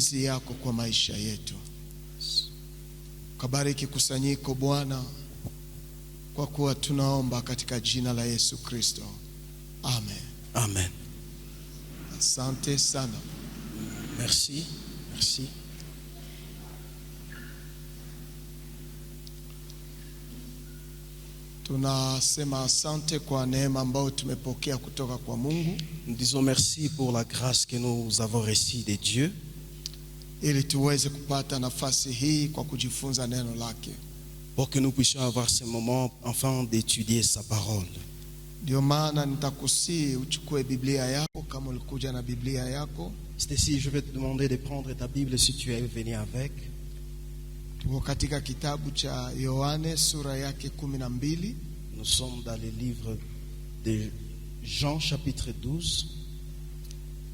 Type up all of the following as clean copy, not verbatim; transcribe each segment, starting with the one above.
mapenzi yako kwa maisha yetu. Kabariki kusanyiko Bwana, kwa kuwa tunaomba katika jina la Yesu Kristo. Amen. Amen. Asante sana. Merci. Merci. Tunasema asante kwa neema ambayo tumepokea kutoka kwa Mungu. Nous disons merci pour la grâce que nous avons reçue de Dieu, ili tuweze kupata nafasi hii kwa kujifunza neno lake. pour que nous puissions avoir ce moment enfin d'étudier sa parole. Ndio maana nitakusii uchukue Biblia yako kama ulikuja na Biblia yako. C'est ici, je vais te demander de prendre ta Bible si tu es venu avec. Tuko katika kitabu cha Yohane sura yake 12. Nous sommes dans le livre de Jean chapitre 12.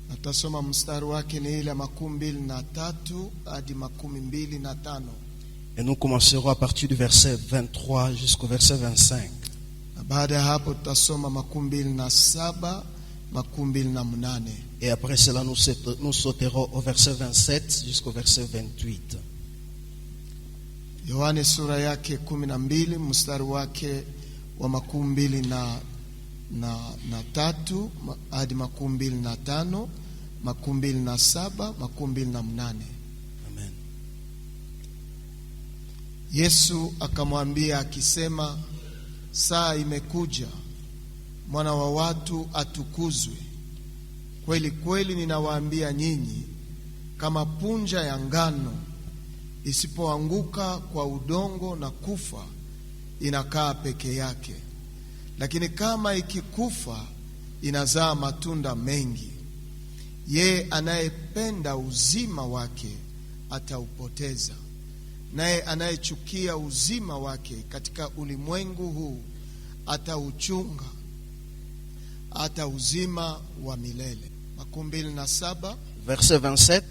Natasoma mstari wake ni ile 23 hadi 25. Et nous commencerons à partir du verset 23 jusqu'au verset 25. Na baada ya hapo tutasoma 27, 28. Et après cela, nous sauterons au verset 27 jusqu'au verset 28. Yohane sura yake 12 mstari wake wa 23 hadi 25, 27, 28. Amen. Yesu akamwambia akisema, saa imekuja, mwana wa watu atukuzwe. Kweli kweli ninawaambia nyinyi, kama punja ya ngano isipoanguka kwa udongo na kufa, inakaa peke yake, lakini kama ikikufa, inazaa matunda mengi. Yeye anayependa uzima wake ataupoteza, naye anayechukia uzima wake katika ulimwengu huu atauchunga hata uzima wa milele. 27. Verset 27.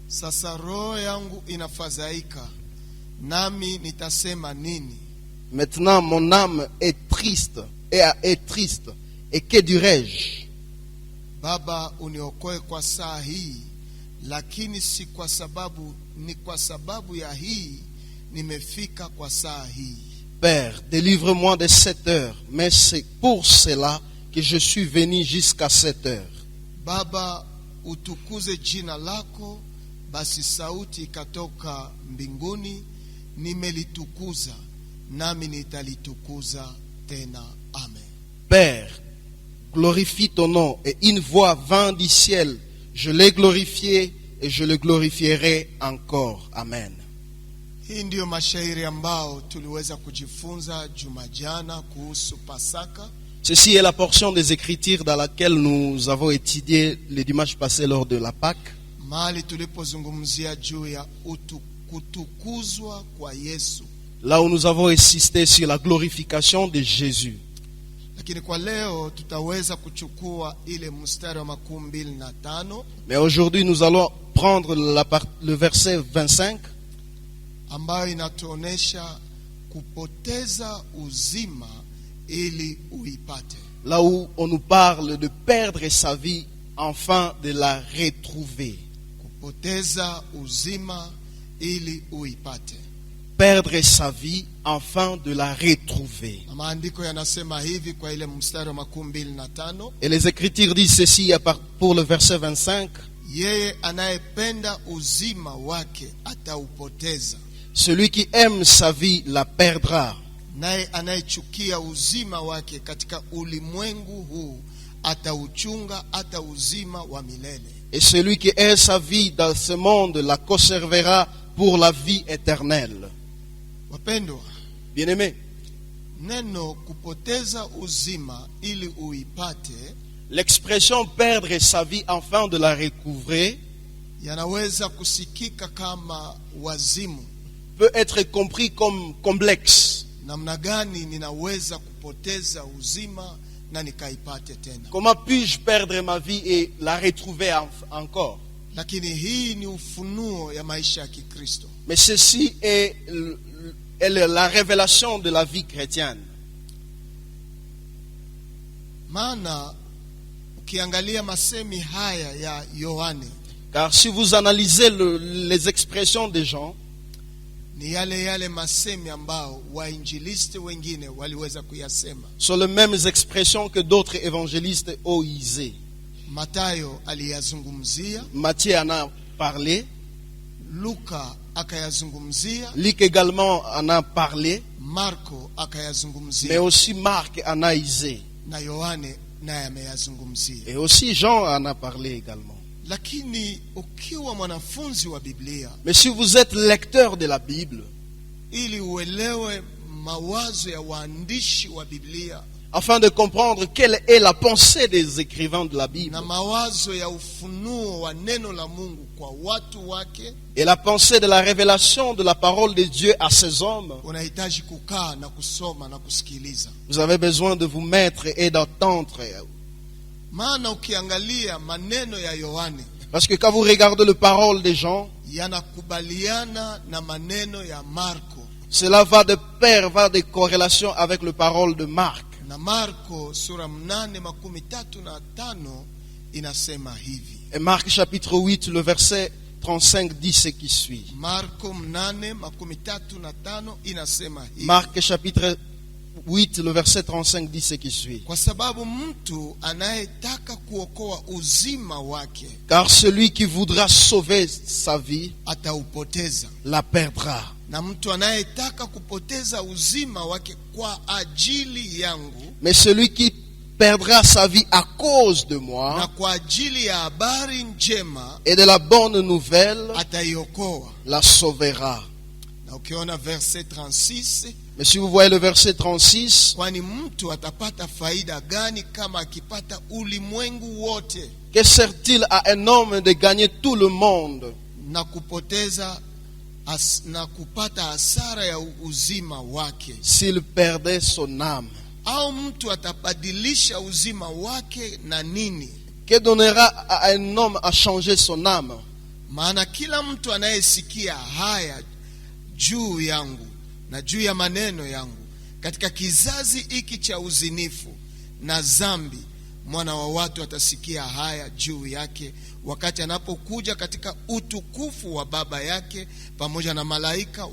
Sasa roho yangu inafadhaika, nami nitasema nini? Maintenant mon âme est triste, et que dirai-je? Baba, uniokoe kwa saa hii, lakini si kwa sababu, ni kwa sababu ya hii nimefika kwa saa hii. Père, délivre-moi de cette heure, mais c'est pour cela que je suis venu jusqu'à cette heure. Baba, utukuze jina lako. Basi sauti ikatoka mbinguni, nimelitukuza nami nitalitukuza tena. Amen. Père, glorifie ton nom. Et une voix vint du ciel, je l'ai glorifié et je le glorifierai encore. Amen. Hii ndiyo mashairi ambao tuliweza kujifunza juma jana kuhusu Pasaka. Ceci est la portion des Écritures dans laquelle nous avons étudié le dimanche passé lors de la Pâque. Mahali tulipozungumzia juu ya kutukuzwa kwa Yesu. Là où nous avons insisté sur la glorification de Jésus. Lakini kwa leo tutaweza kuchukua ile mstari wa 25. Mais aujourd'hui nous allons prendre le verset 25. Ambayo inatuonesha kupoteza uzima ili uipate. Là où on nous parle de perdre sa vie afin de la retrouver. Kupoteza uzima ili uipate. Perdre sa vie afin de la retrouver. Maandiko yanasema hivi kwa ile mstari wa 25. Et les Écritures disent ceci pour le verset 25. Yeye anayependa uzima wake ataupoteza. Celui qui aime sa vie la perdra. Naye anayechukia uzima wake katika ulimwengu huu atauchunga hata uzima wa milele. Et celui qui aime sa vie dans ce monde la conservera pour la vie éternelle. Wapendwa, bien-aimés, neno kupoteza uzima ili uipate, l'expression perdre sa vie afin de la recouvrer, yanaweza kusikika kama wazimu. Peut être compris comme complexe. Namna gani ninaweza kupoteza uzima na nikaipate tena? Comment puis-je perdre ma vie et la retrouver encore? Lakini hii ni ufunuo ya maisha ya Kikristo. Mais ceci est la révélation de la vie chrétienne. Maana ukiangalia masemi haya ya Yohane, Car si vous analysez les expressions des gens, ni yale masemi ambao wainjilisti wengine waliweza kuyasema. sont les mêmes expressions que d'autres évangélistes ont usées. Matayo aliyazungumzia, Matthieu en a parlé, Luka akayazungumzia, Luc également en a parlé, Marko mais akayazungumzia, aussi Marc en a usé. na Yohane naye ameyazungumzia. Et aussi Jean en a parlé également. Lakini ukiwa mwanafunzi wa Biblia, Mais si vous êtes lecteur de la Bible, ili uelewe mawazo ya waandishi wa Biblia afin de comprendre quelle est la pensée des écrivains de la Bible na mawazo ya ufunuo wa neno la Mungu kwa watu wake, et la pensée de la révélation de la parole de Dieu à ses hommes, unahitaji kukaa na kusoma na kusikiliza. vous avez besoin de vous mettre et d'entendre. Maana ukiangalia maneno ya Yohane Parce que quand vous regardez les paroles des gens, yanakubaliana na maneno ya Marko, cela va de pair, va de corrélation avec les paroles de Marc. na Marko sura 8:35 inasema hivi. Et Marc chapitre 8, le verset 35 dit ce qui suit. Marko 8:35 inasema hivi. Marc chapitre 8, le verset 35 dit ce qui suit. Kwa sababu mtu anayetaka kuokoa uzima wake Car celui qui voudra sauver sa vie ataupoteza, la perdra. na mtu anayetaka kupoteza uzima wake kwa ajili yangu Mais celui qui perdra sa vie à cause de na moi kwa ajili ya habari njema et de la bonne nouvelle ataiokoa. la sauvera. Na ukiona verset 36, Mais si vous voyez le verset 36, kwani mtu atapata faida gani kama akipata ulimwengu wote que sert-il à un homme de gagner tout le monde na kupata hasara ya uzima wake? s'il perdait son âme? Au mtu atabadilisha uzima wake na nini? Que donnera à un homme à changer son âme? Maana kila mtu anayesikia haya juu yangu na juu ya maneno yangu katika kizazi hiki cha uzinifu na dhambi, mwana wa watu atasikia haya juu yake wakati anapokuja katika utukufu wa Baba yake pamoja na malaika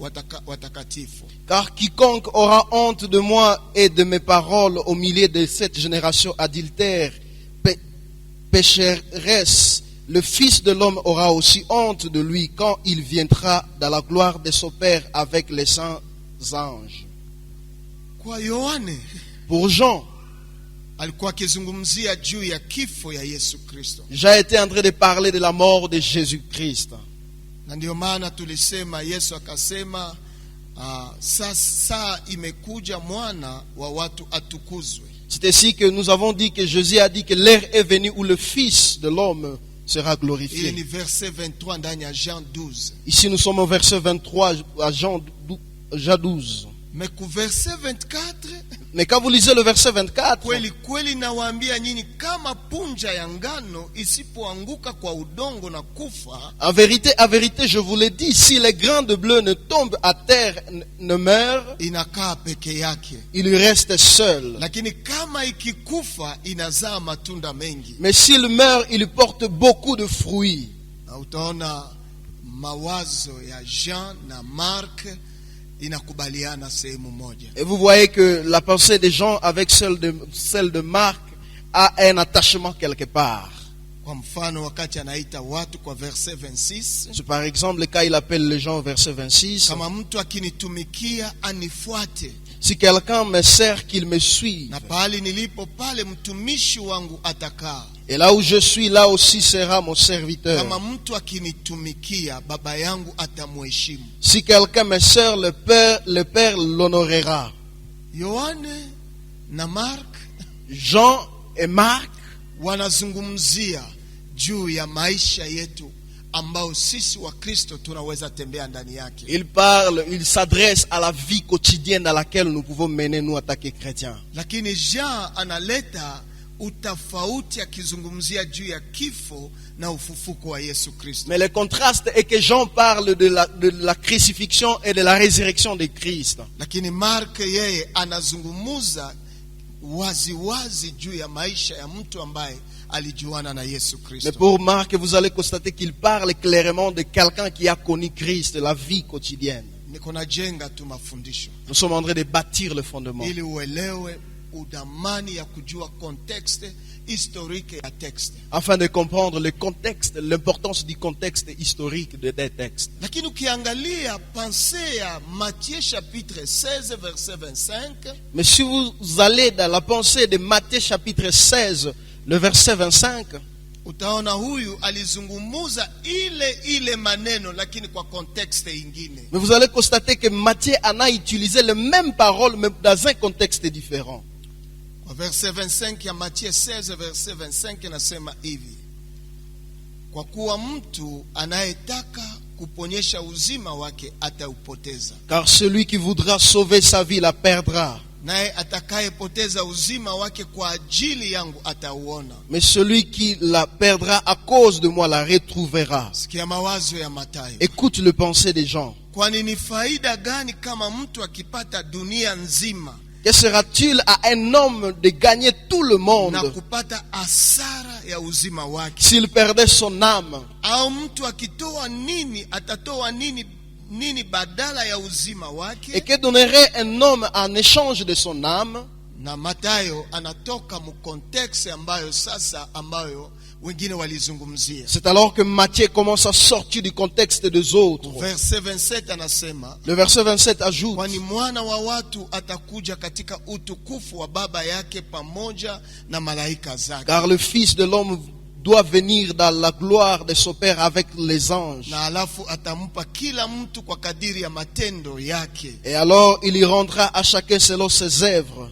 watakatifu. Car quiconque aura honte de moi et de mes paroles au milieu de cette génération adultère, pécheresse, le Fils de l'homme aura aussi honte de lui quand il viendra dans la gloire de son Père avec les saints anges. Kwa Yohane Pour Jean, alikuwa akizungumzia juu ya kifo ya Yesu Kristo, j'ai été en train de parler de la mort de Jésus-Christ. na ndio maana tulisema, Yesu akasema saa imekuja mwana wa watu atukuzwe. C'est ainsi que nous avons dit que Jésus a dit que l'heure est venue où le Fils de l'homme sera Ili glorifié. ni verset 23 ndani ya Jean 12. Ici nous sommes au verset 23 à Jean 12. Mais ku verset 24, Mais quand vous lisez le verset 24, kweli kweli nawaambia nyinyi, kama punja ya ngano isipoanguka kwa udongo na kufa, en vérité, je vous l'ai dit, si les grains de bleu ne tombent à terre, ne meurent, inakaa peke yake, il reste seul. lakini kama ikikufa inazaa matunda mengi. Mais s'il meurt, il porte beaucoup de fruits. Na utaona mawazo ya Jean na Mark inakubaliana sehemu moja. Et vous voyez que la pensée des gens avec celle de Marc a un attachement quelque part. Kwa mfano, wakati anaita watu kwa verset 26, C'est par exemple quand il appelle les gens au verset 26, kama mtu akinitumikia anifuate, si quelqu'un me sert, qu'il me suive. na pahali nilipo pale mtumishi wangu atakaa. Et là où je suis, là aussi sera mon serviteur. Kama mtu akinitumikia, baba yangu atamheshimu. Si quelqu'un me sert, le Père l'honorera. Yohane na Mark Jean et Marc wanazungumzia juu ya maisha yetu ambao sisi wa Kristo tunaweza tembea ndani yake. ils s'adressent à la vie quotidienne dans laquelle nous pouvons mener, nous, en tant que chrétiens. Lakini Jean analeta utafauti akizungumzia juu ya kifo na ufufuko wa Yesu Kristo. Mais le contraste est que Jean parle de la crucifixion et de la résurrection de Christ. Lakini Mark yeye anazungumuza wazi wazi juu ya maisha ya mtu ambaye alijuana na Yesu Mais Kristo. pour Marc, vous allez constater qu'il parle clairement de quelqu'un qui a connu Christ, la vie quotidienne. Niko najenga tu mafundisho Nous sommes en train de bâtir le fondement. ili uelewe udamani ya kujua context historique ya texte. Afin de comprendre le contexte, l'importance du contexte historique des textes. Lakini ukiangalia pensée ya Matthieu chapitre 16 verset 25, Mais si vous allez dans la pensée de Matthieu chapitre 16, le verset 25, utaona huyu alizungumuza ile maneno lakini kwa context ingine. mais vous allez constater que Matthieu en a utilisé les mêmes paroles, mais dans un contexte différent. Kwa verset 25 ya Matthieu 16 verset 25 inasema hivi: kwa kuwa mtu anayetaka kuponyesha uzima wake ataupoteza, Car celui qui voudra sauver sa vie la perdra. naye atakayepoteza uzima wake kwa ajili yangu atauona. Mais celui qui la perdra à cause de moi la retrouvera. Sikia mawazo ya Mathayo. Écoute le pensée des gens. Kwani ni faida gani kama mtu akipata dunia nzima Que sera-t-il à un homme de gagner tout le na monde kupata hasara ya uzima wake? s'il perdait son âme? Au mtu akitoa nini, atatoa nini badala ya uzima Et wake? que donnerait un homme en échange de son âme? Na Mathayo anatoka mu context ambayo wengine walizungumzia. C'est alors que Matthieu commence à sortir du contexte des autres. Verset 27 anasema, Le verset 27 ajoute: kwani mwana wa watu atakuja katika utukufu wa baba yake pamoja na malaika zake, Car le Fils de l'homme doit venir dans la gloire de son Père avec les anges. na alafu atampa kila mtu kwa kadiri ya matendo yake. Et alors il y rendra à chacun selon ses œuvres.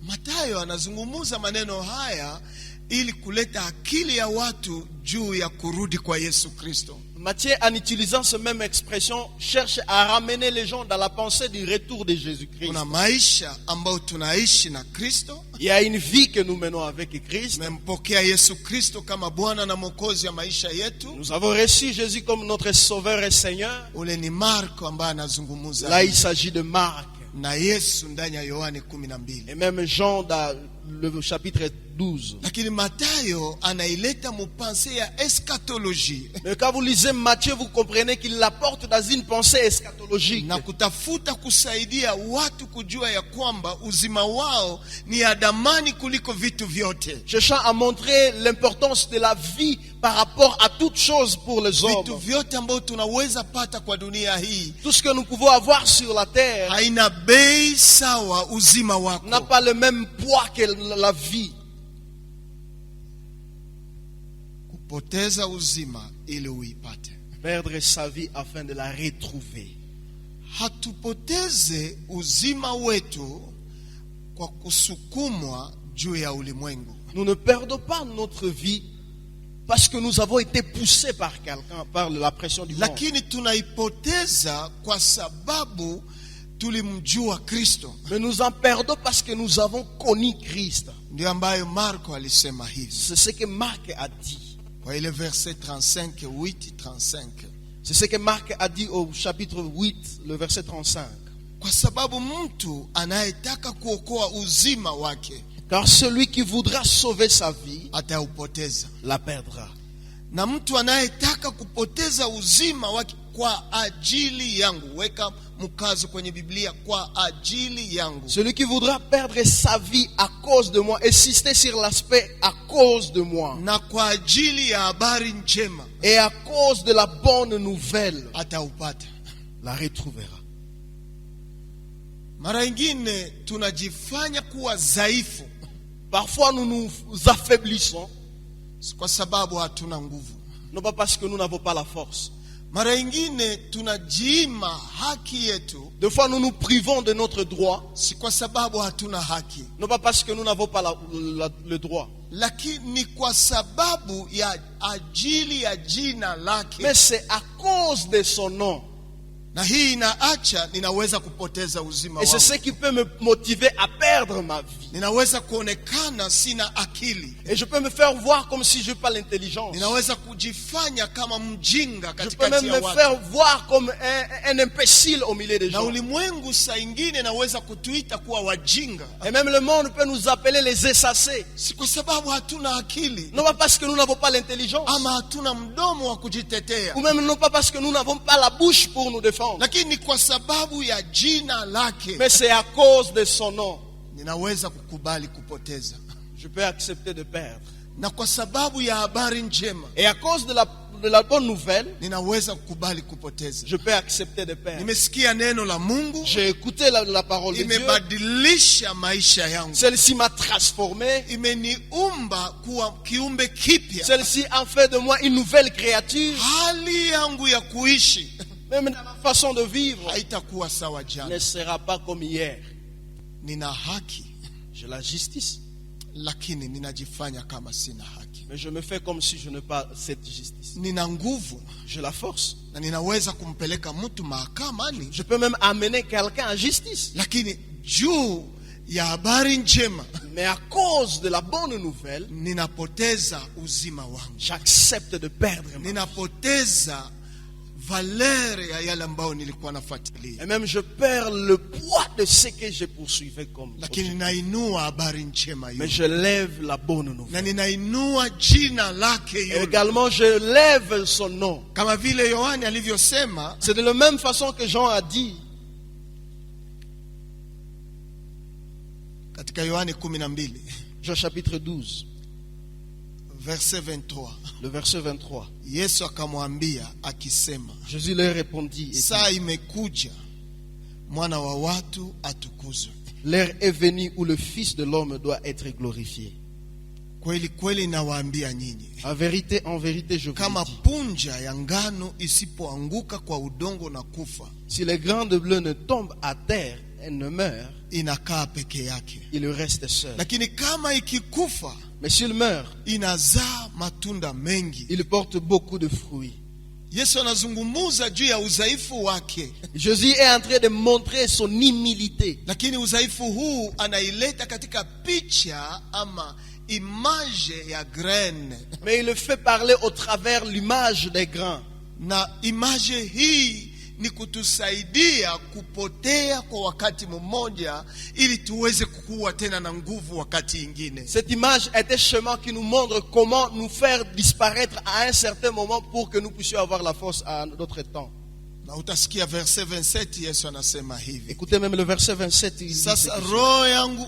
Mathayo anazungumuza maneno haya ili kuleta akili ya watu juu ya kurudi kwa Yesu Kristo. Matthieu, en utilisant cette même expression, cherche à ramener les gens dans la pensée du retour de Jésus-Christ. Kuna maisha ambayo tunaishi na Kristo. Il y a une vie que nous menons avec Christ. Tumempokea Yesu Kristo kama Bwana na Mwokozi ya maisha yetu. Nous avons reçu Jésus comme notre Sauveur et Seigneur. Ule ni Marko ambaye anazungumuza Là, il s'agit de Marc. na Yesu ndani ya Yohane 12. Et même Jean dans le chapitre 12. Lakini Mathayo anaileta mupanse ya eschatologie Mais quand vous lisez Matthieu, vous comprenez qu'il l'apporte dans une pensée eschatologique. na kutafuta kusaidia watu kujua ya kwamba uzima wao ni ya damani kuliko vitu vyote. Cherchant à montrer l'importance de la vie par rapport à toute chose pour les Vitu hommes. vyote ambavyo tunaweza pata kwa dunia hii Tout ce que nous pouvons avoir sur la terre haina bei sawa uzima n'a wako. pas le même poids que la vie. Kupoteza uzima ili uipate. Perdre sa vie afin de la retrouver. Hatupoteze uzima wetu kwa kusukumwa juu ya ulimwengu. Nous ne perdons pas notre vie parce que nous avons été poussés par quelqu'un, par la pression du monde. Lakini tunaipoteza kwa sababu tulimjua Kristo. Mais nous en perdons parce que nous avons connu Christ. Ndio ambayo Marko alisema hivi C'est ce que Marc a dit. kwa ile verset 35, 8:35. C'est ce que Marc a dit au chapitre 8, le verset 35. Kwa sababu mtu anayetaka kuokoa uzima wake Car celui qui voudra sauver sa vie ataupoteza, la perdra. na mtu anayetaka kupoteza uzima wake kwa ajili yangu, weka mkazo kwenye Biblia, kwa ajili yangu, Celui qui voudra perdre sa vie à cause de moi, insister sur l'aspect à cause de moi, na kwa ajili ya habari njema et à cause de la bonne nouvelle, ataupata. la retrouvera. Mara nyingine tunajifanya kuwa dhaifu Parfois nous nous affaiblissons, kwa sababu hatuna nguvu. non pas parce que nous n'avons pas la force. Mara nyingine tunajiima haki yetu Des fois nous nous privons de notre droit, si kwa sababu hatuna haki, non pas parce que nous n'avons pas le droit, lakini kwa sababu ya ajili ya jina lake mais c'est à cause de son nom. na hii inaacha ninaweza kupoteza uzima Et c'est ce wangu. qui peut me motiver à perdre ma vie. Ninaweza kuonekana sina akili. Et je peux me faire voir comme si je n'ai pas l'intelligence. Ninaweza kujifanya kama mjinga Je peux katikati même ya me watu. faire voir comme un imbécile au milieu des Na gens. ulimwengu saa ingine naweza kutuita kuwa wajinga. Et même le monde peut nous appeler les insensés. Si kwa sababu hatuna akili, Non pas parce que nous n'avons pas l'intelligence. ama hatuna mdomo wa kujitetea, Ou même non pas parce que nous n'avons pas la bouche pour nous défendre. lakini kwa sababu ya jina lake Mais c'est à cause de son nom. ninaweza kukubali kupoteza. Je peux accepter de perdre. Na kwa sababu ya habari njema Et à cause de la bonne nouvelle, ninaweza kukubali kupoteza. je peux accepter de perdre. Nimesikia neno la Mungu, J'ai écouté la parole de Dieu. imebadilisha maisha yangu, Celle-ci m'a transformé. imeniumba kuwa kiumbe kipya. Celle-ci a fait de moi une nouvelle créature. Hali yangu ya kuishi Même dans ma façon de vivre, haitakuwa sawa ne jana. sera pas comme hier. Nina haki, J'ai la justice, lakini ninajifanya kama sina haki. mais je me fais comme si je n'ai pas cette justice. Nina nguvu J'ai la force. na ninaweza kumpeleka mtu mahakamani, Je peux même amener quelqu'un en justice. lakini juu ya habari njema Mais à cause de la bonne nouvelle, ninapoteza uzima wangu, j'accepte de perdre ma vie. ninapoteza valeur ya yale ambayo nilikuwa nafuatilia, Et même je perds le poids de ce que je poursuivais comme. lakini ninainua habari njema Mais hiyo, je lève la bonne na nouvelle. ninainua jina lake Et yule, également je lève son nom. kama vile Yohani alivyosema C'est de la même façon que Jean a dit katika Yohani 12 Jean chapitre 12, verset 23. le verset 23. Yesu akamwambia akisema, Jésus leur répondit et dit, saa imekuja mwana wa watu atukuzwe. l'heure est venue où le Fils de l'homme doit être glorifié. Kweli kweli nawaambia nyinyi, En vérité, je vous kama le dis, punja ya ngano isipoanguka kwa udongo na kufa, si les grains de bleu ne tombent à terre et ne meurent, inakaa peke yake, il reste seul. lakini kama ikikufa Mais s'il meurt, inazaa matunda mengi. il porte beaucoup de fruits. Yesu anazungumuza juu ya udhaifu wake, Jésus est en train de montrer son humilité. lakini udhaifu huu anaileta katika picha ama image ya graine, Mais il le fait parler au travers l'image des grains. na image hii ni kutusaidia kupotea kwa wakati mmoja ili tuweze kukua tena na nguvu wakati ingine. Cette image est un chemin qui nous montre comment nous faire disparaître à un certain moment pour que nous puissions avoir la force à notre temps. Na utasikia verse 27 Yesu anasema hivi: Écoutez même le verset 27. Il dit sasa ceci. roho yangu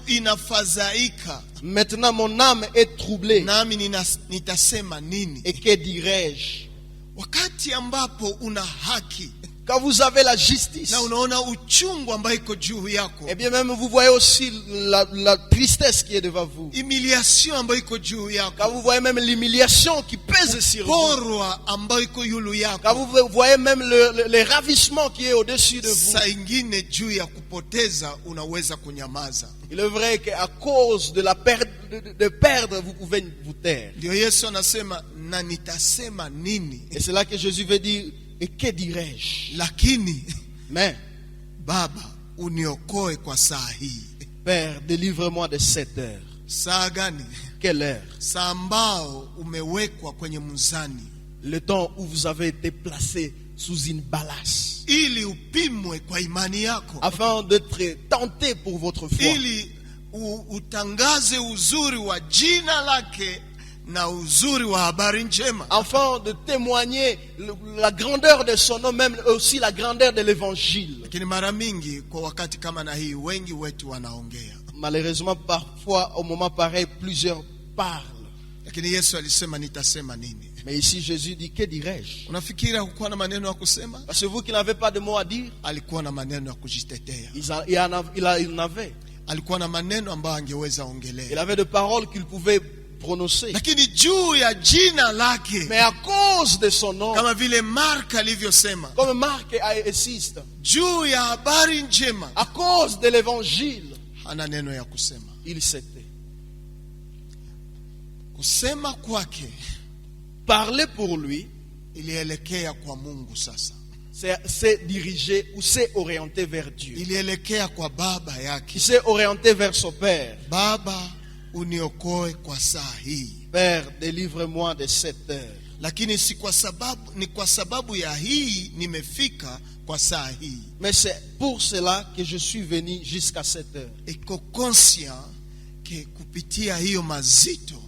inafadhaika, Maintenant mon âme est troublée. nami nitasema nini? Et que dirais-je? Wakati ambapo una haki Quand vous avez la justice, na unaona uchungu ambayo iko juu yako, et bien même vous voyez aussi la tristesse qui est devant vous. humiliation ambayo iko juu Quand yako, vous voyez même l'humiliation qui pèse sur vous. porwa ambayo iko yulu Quand yako, vous voyez même le ravissement qui est au-dessus de vous. saa ingine juu ya kupoteza unaweza kunyamaza. Il est vrai qu'à cause de la perte de perdre, vous pouvez vous taire. Ndio Yesu anasema na nitasema nini? Et c'est là que Jésus veut dire, et que dirais-je? Lakini Mais, Baba, uniokoe kwa saa hii. Père, délivre-moi de cette heure. Saa gani? Quelle heure? Saa ambao umewekwa kwenye mzani Le temps où vous avez été placé sous une balance, ili upimwe kwa imani yako, afin d'être tenté pour votre foi, ili utangaze uzuri wa jina lake na uzuri wa habari njema. afin de témoigner la grandeur de son nom, même aussi la grandeur de l'évangile. Lakini mara mingi kwa wakati kama na hii, wengi wetu wanaongea, Malheureusement, parfois, au moment pareil, plusieurs parlent. lakini Yesu alisema nitasema nini? Mais ici, Jésus dit, que dirais-je? Unafikiri hakuwa na maneno ya kusema? Parce que vous qui n'avez pas de mots à dire, Alikuwa na maneno ya kujitetea, il en avait. alikuwa na maneno ambayo angeweza Il ongelea, avait des paroles qu'il pouvait prononcer. lakini juu ya jina lake, Mais à cause de son nom, kama vile Mark alivyosema, comme Marc insiste, juu ya habari njema à cause de l'évangile, hana neno ya kusema. il s'était. Kusema kwake Parler pour lui, ilielekea kwa Mungu. Sasa s'est dirigé ou s'est orienté vers Dieu. ilielekea kwa baba Il yake, s'est orienté vers son Père. Baba uniokoe kwa saa hii. Père, délivre-moi de cette heure. Lakini si kwa sababu, ni kwa sababu ya hii nimefika kwa saa hii. Mais c'est pour cela que je suis venu jusqu'à cette heure. Iko conscient ke kupitia hiyo mazito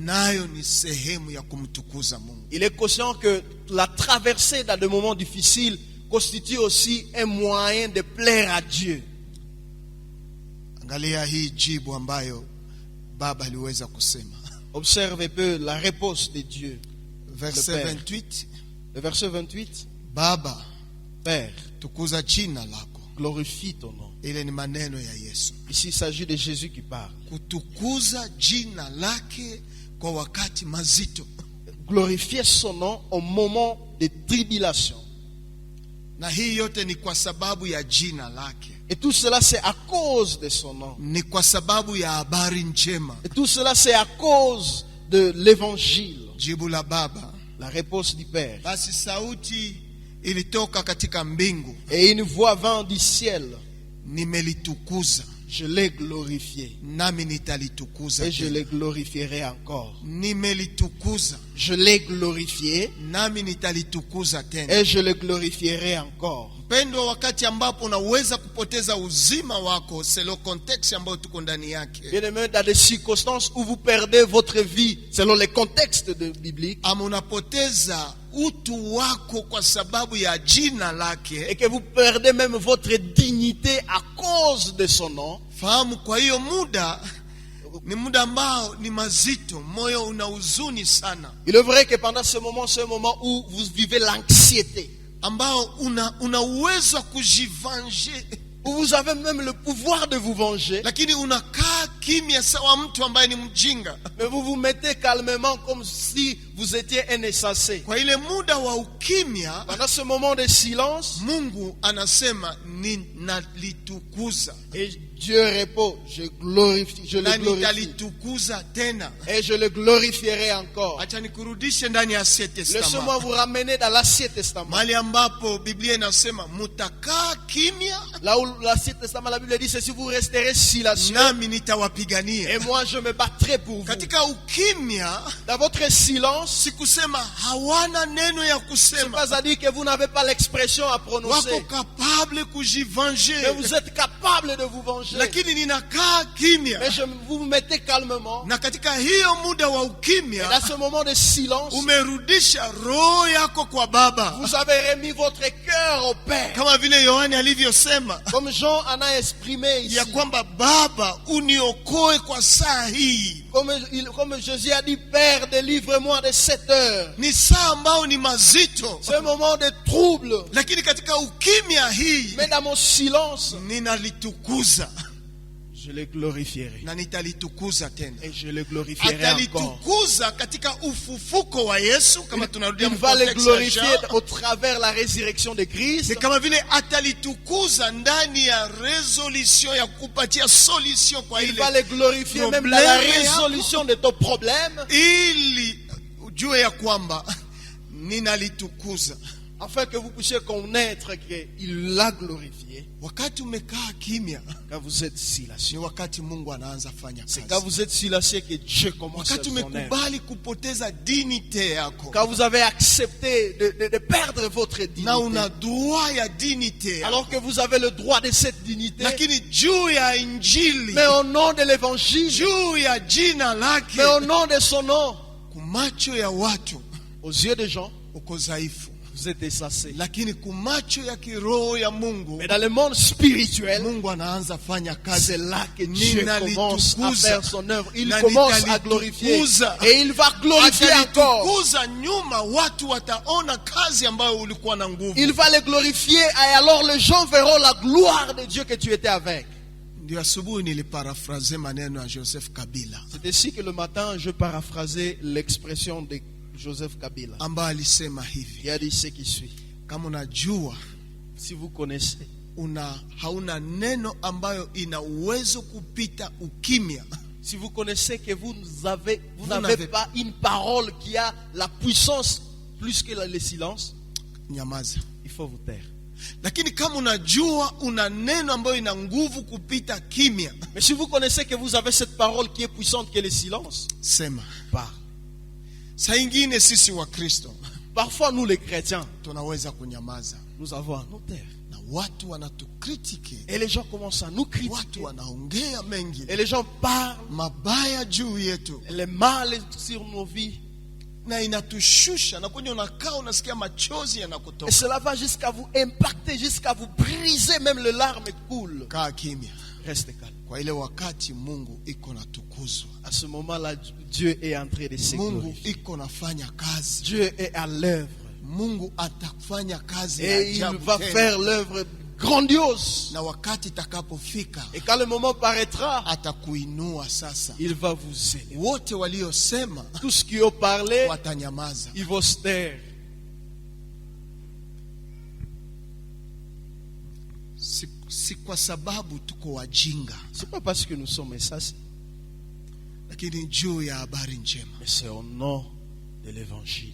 nayo ni sehemu ya kumtukuza Mungu. Il est conscient que la traversée dans des moments difficiles constitue aussi un moyen de plaire à Dieu. Angalia hii jibu ambayo baba aliweza kusema. Observe un peu la réponse de Dieu. Verset Le Père. 28, Le verset 28. Baba Père, tukuza jina lako. glorifie ton nom. Ile ni maneno ya Yesu. Ici, il s'agit de Jésus qui parle. Kutukuza jina lake kwa wakati mazito. Glorifier son nom au moment de tribulation. Na hii yote ni kwa sababu ya jina lake. Et tout cela, c'est à cause de son nom. Ni kwa sababu ya habari njema. Et tout cela, c'est à cause de l'évangile. Jibu la baba, La réponse du Père. basi sauti ilitoka katika mbingu, Et une voix vint du ciel. nimelitukuza Je l'ai glorifié. nami nitalitukuza Et je tena. le glorifierai encore. Nimelitukuza Je l'ai glorifié. nami nitalitukuza tena. Et je le glorifierai encore. Mpendwa, wakati ambapo unaweza kupoteza uzima wako, c'est le contexte ambao tuko ndani yake, Bien-aimés, dans des circonstances où vous perdez votre vie, selon les contextes bibliques, ama unapoteza utu wako kwa sababu ya jina et lake, que vous perdez même votre dignité à cause de son nom, fahamu kwa hiyo muda ni muda ambao ni mazito, moyo una huzuni sana, il est vrai que pendant ce moment, c'est un moment où vous vivez l'anxiété, ambao una uwezo wa kujivange, où vous avez même le pouvoir de vous venger, lakini unakaa kimya sawa mtu ambaye ni mjinga. mais vous vous mettez calmement comme si vous étiez un insensé. Kwa ile muda wa ukimya, Pendant ce moment de silence, Mungu anasema ninalitukuza et Dieu répond, je le na glorifie, nitalitukuza tena. et je le glorifierai encore. Acha nikurudishe ndani ya Ancien Laissez-moi Testament, vous ramener dans l'Ancien Testament. mahali ambapo Biblia inasema mutakaa kimya Là où l'Ancien Testament, la Bible dit, c'est si vous resterez silencieux, nami nitawapigania. et moi je me battrai pour vous. Katika ukimya Dans votre silence, sikusema hawana neno ya ce n'est kusema, pas à dire que vous n'avez pas l'expression à wako prononcer, kapable kujivange, mais vous êtes capable de vous venger. lakini ninakaa kimya. Mais vous vous mettez calmement. Na katika hiyo muda wa Et ukimya dans ce moment de silence, umerudisha roho yako kwa Baba, vous avez remis votre cœur au Père. kama vile Yohani alivyosema Comme Jean en a exprimé ici. ya kwamba Baba uniokoe kwa saa hii. Comme Jésus a dit, Père, délivre-moi de cette heure. Ni saa ambao ni mazito, C'est un moment de trouble. lakini katika ukimya hii Mais dans mon silence, ninalitukuza je le glorifierai. na nitalitukuza tena. Et je le glorifierai encore. Atalitukuza katika ufufuko wa Yesu, kama tunarudia Il va le mkonteksti ya glorifier Jean. au travers la résurrection de Christ. Ni kama vile atalitukuza ndani ya resolution ya kupatia solution kwa Il ile va le glorifier même dans la problème yako, résolution de ton problème, ili ujue ya kwamba ninalitukuza. afin que vous puissiez connaître qu'il l'a glorifié. Wakati umekaa kimya, Quand vous êtes ni silencieux, wakati Mungu anaanza fanya c'est quand kazi. vous êtes silencieux que Dieu commence Wakati son œuvre. umekubali kupoteza dignite yako, Quand vous avez accepté de perdre votre dignité, na una droit ya dignite yako, alors que vous avez le droit de cette dignité, lakini juu ya injili, mais au nom de l'évangile, juu ya jina lake, mais au nom de son nom, kumacho ya watu aux yeux des gens, uko dhaifu, vous êtes insensé. lakini kumacho ya kiroho ya Mungu, Mais dans le monde spirituel, Mungu anaanza fanya c'est kazi. là que Dieu commence à faire son œuvre. Il Na commence à glorifier. nitalitukuza. Et il va glorifier encore. Atalitukuza nyuma, watu wataona kazi ambayo ulikuwa na nguvu. Il va le glorifier et alors les gens verront la gloire de Dieu que tu étais avec. Ndio asubuhi niliparafraze maneno ya Joseph Kabila C'est ainsi que le matin, je paraphrasais l'expression de Joseph Kabila. ambaye alisema hivi, Il a dit ce qui suit. kama unajua Si vous connaissez, hauna neno ambayo ina uwezo kupita ukimya, si vous connaissez que vous n'avez n'avez pas une parole qui a la puissance plus que le silence, nyamaza. il il faut vous taire. Lakini kama unajua una neno ambayo ina nguvu kupita kimya, Mais si vous connaissez que vous avez cette parole qui est puissante, qui est le silence, sema. parle. Saa ingine sisi wa Kristo Parfois, nous les chrétiens, tunaweza kunyamaza nous avons à nous taire. na watu wanatukritiki, Et les gens commencent à nous critiquer. watu wanaongea mengi Et les gens parlent mabaya juu yetu, les mal sur nos vies. na inatushusha, na kwenye unakaa unasikia machozi Et yanakutoka. cela va jusqu'à vous impacter, jusqu'à vous briser, même les larmes coulent. Kaa kimya Restez calme. kwa ile wakati Mungu iko natukuzwa, À ce moment-là, Dieu est en train de se Mungu glorifier. iko nafanya kazi, Dieu est à l'œuvre. Mungu atafanya kazi ya Et il ajabu va tena. faire l'œuvre grandiose. Na wakati itakapofika Et quand le moment paraîtra, atakuinua sasa. il va vous aider. Wote waliosema Tous ceux qui ont parlé, watanyamaza. ils vont se taire. Si kwa sababu tuko wajinga, C'est pas parce que nous sommes insensés, lakini juu ya habari njema. mais c'est au nom de l'évangile.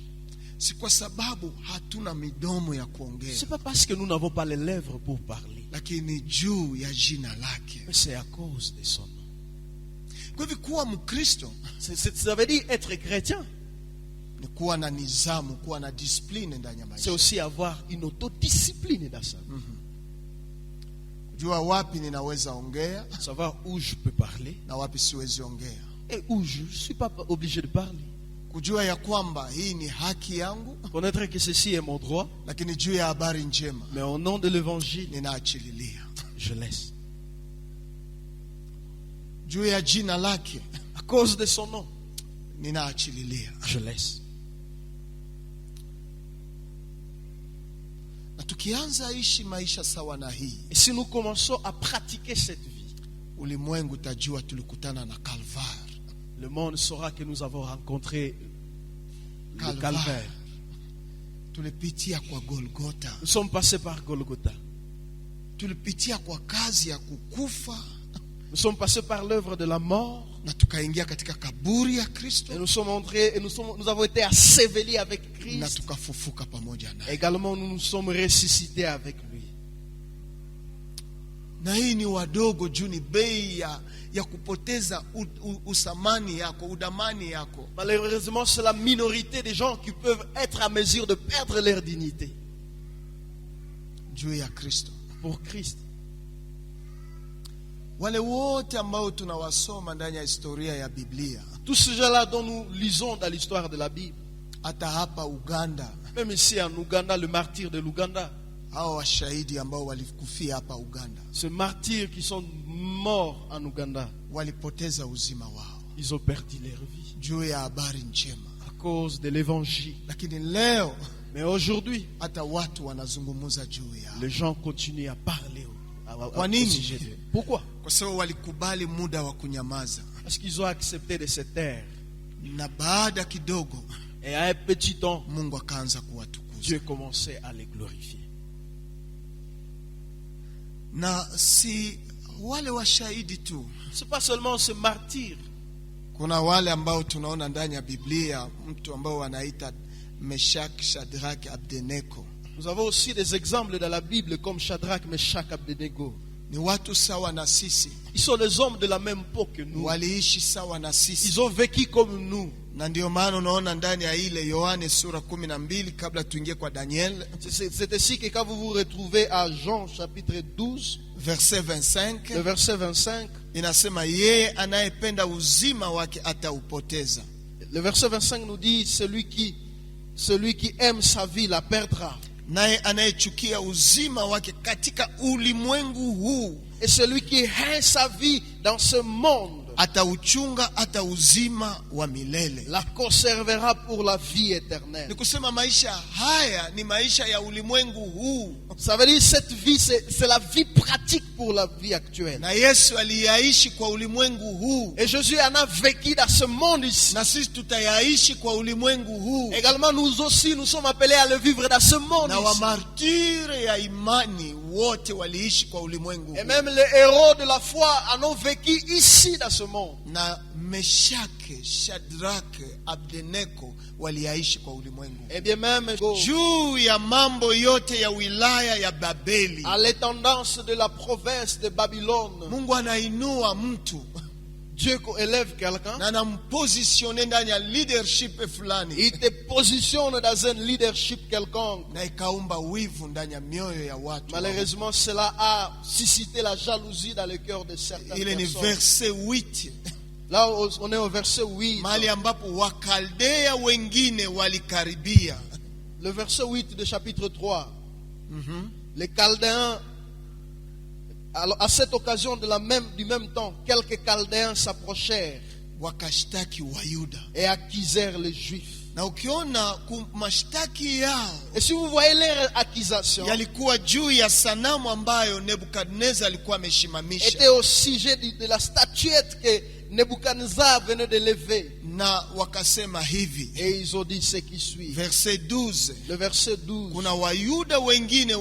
Si kwa sababu hatuna midomo ya kuongea, C'est pas parce que nous n'avons pas les lèvres pour parler, lakini juu ya jina lake. mais c'est à cause de son nom. Kwa hivyo kuwa Mkristo Ça veut dire être chrétien. ni kuwa na nizamu, kuwa na discipline ndani ya C'est maisha. aussi avoir une autodiscipline dans ça. Kujua wapi ninaweza ongea Savoir où je peux parler na wapi siwezi ongea. et où je ne suis pas obligé de parler. Kujua ya kwamba hii ni haki yangu, Connaître que ceci est mon droit, lakini juu ya habari njema mais au nom de l'évangile, ninaachililia. je laisse. Juu ya jina lake À cause de son nom, ninaachililia. je laisse. Na tukianza ishi maisha sawa na hii, Et si nous commençons à pratiquer cette vie, ulimwengu tajua tulikutana na Calvaire. le monde saura que nous avons rencontré le calvaire. Tulipitia kwa Golgotha, Nous sommes passés par Golgotha. tulipitia kwa kazi ya kukufa, Nous sommes passés par l'œuvre de la mort. na tukaingia katika kaburi ya Kristo, Et nous sommes entrés et nous avons été assevelis avec na Christ. tukafufuka pamoja naye. Également, nous nous sommes ressuscités avec lui. Na hii ni wadogo juu ni bei ya kupoteza usamani yako, udamani yako. Malheureusement, c'est la minorité des gens qui peuvent être à mesure de perdre leur dignité Juu ya Kristo. pour Christ. Wale wote ambao tunawasoma ndani ya historia ya Biblia, Tous ces gens-là dont nous lisons dans l'histoire de la Bible, hata hapa Uganda, même ici en Ouganda, le martyr de l'Ouganda, hao washahidi ambao walikufia hapa Uganda ces martyrs qui sont morts en Ouganda, walipoteza uzima wao ils ont perdu leur vie juu ya habari njema. à cause de l'évangile. Lakini leo Mais aujourd'hui, hata watu wanazungumza juu yao, les gens continuent à parler Kwa au nini? sujet d'eux. Pourquoi? kwa sababu walikubali muda wa kunyamaza, Parce qu'ils ont accepté de se taire. na baada kidogo Et à un petit temps, Mungu akaanza kuwatukuza. Dieu commençait à les glorifier. Na si wale washahidi tu, Ce n'est pas seulement ce martyr. kuna wale ambao tunaona ndani ya Biblia, mtu ambao wanaita Meshach, Shadrach, Abednego. Nous avons aussi des exemples dans la Bible comme Shadrach, Meshach, Abednego. Ni watu sawa na sisi, Ils sont des hommes de la même peau que nous. waliishi sawa na sisi, Ils ont vécu comme nous. na ndio maana unaona ndani ya ile Yohane sura 12, kabla tuingie kwa Daniel, C'est ainsi que quand vous vous retrouvez à Jean chapitre 12, verset le 25, verset 25, inasema yeye anayependa uzima wake ataupoteza, le verset 25 nous dit celui qui aime sa vie la perdra. naye anayechukia uzima wake katika ulimwengu huu Et celui qui hait sa vie dans ce monde atauchunga hata uzima wa milele. la conservera pour la vie éternelle. Ni kusema maisha haya ni maisha ya ulimwengu huu, Ça veut dire cette vie, c'est la vie pratique pour la vie actuelle. na Yesu aliyaishi kwa ulimwengu huu, Et Jésus en a vécu dans ce monde ici. na sisi tutayaishi kwa ulimwengu huu. Également, nous aussi, nous sommes appelés à le vivre dans ce monde Na ici. wamartiri ya imani wote waliishi kwa ulimwengu Et huu, même les héros de la foi en ont vécu ici dans ce monde. na Meshake, Shadrake, Abednego waliaishi kwa ulimwengu. Et bien même Juu ya mambo yote ya wilaya ya Babeli, à l'étendance de la province de Babylone, Mungu anainua mtu Dieu élève quelqu'un, na anampositione ndani ya leadership fulani, il te positionne dans un leadership quelconque. na ikaumba wivu ndani ya mioyo ya watu. Malheureusement, cela a suscité la jalousie dans le cœur de certaines Ile ni personnes. verse 8, Là, on est au verset 8. mahali ambapo Wakaldea wengine walikaribia. Le verset 8 de chapitre 3. Les Chaldéens, alors, à cette occasion du même temps, quelques Chaldéens s'approchèrent Wakashtaki Wayuda. et accusèrent les Juifs. Na ukiona mashtaki yao Et si vous voyez leurs accusations, yalikuwa juu ya sanamu ambayo Nebukadneza alikuwa ameshimamisha, était au sujet de la statuette que Nebuchadnezzar venait de lever. na wakasema hivi, Et ils ont dit ce qui suit. verse 12, Le verset 12. kuna Wayuda wengine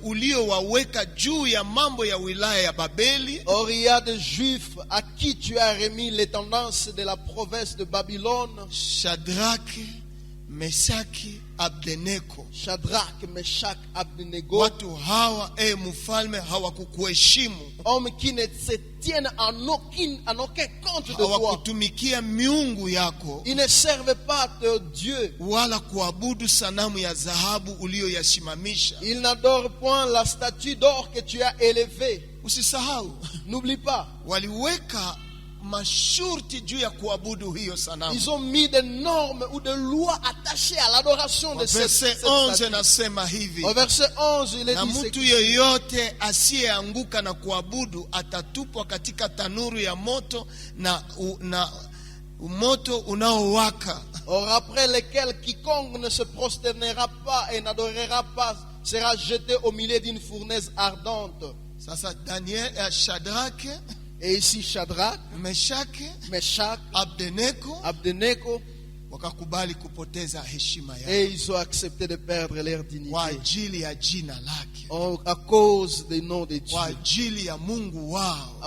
uliowaweka juu ya mambo ya wilaya ya Babeli, Or, il y a des Juifs à qui tu as remis les tendances de la province de Babylone. Shadraki, Meshaki, Abednego. Shadrach, Meshach, Abednego. Watu hawa mfalme hawakukuheshimu, Hommes qui ne se tiennent en aucun compte de toi. hawakutumikia miungu yako, Ils ne servent pas de Dieu. wala kuabudu sanamu ya dhahabu uliyoyasimamisha. Ils n'adorent point la statue d'or que tu as élevée. Usisahau, N'oublie pas. waliweka masharti juu ya kuabudu hiyo sanamu. Ils ont mis des normes ou des lois attachées à l'adoration de cette Verse 11 statue. nasema hivi, Au verset 11, il est na dit ce mtu qui- yeyote asiyeanguka na kuabudu atatupwa katika tanuru ya moto na moto unaowaka. Or après lesquels quiconque ne se prosternera pas et n'adorera pas sera jeté au milieu d'une fournaise ardente. Sasa Daniel, Shadrach, Et ici Shadrach, Meshaki, Meshach, Abednego Abednego, wakakubali kupoteza heshima yao et ils ont accepté de perdre leur dignité kwa ajili ya jina lake, à cause du nom de Dieu, kwa ajili ya Mungu wao.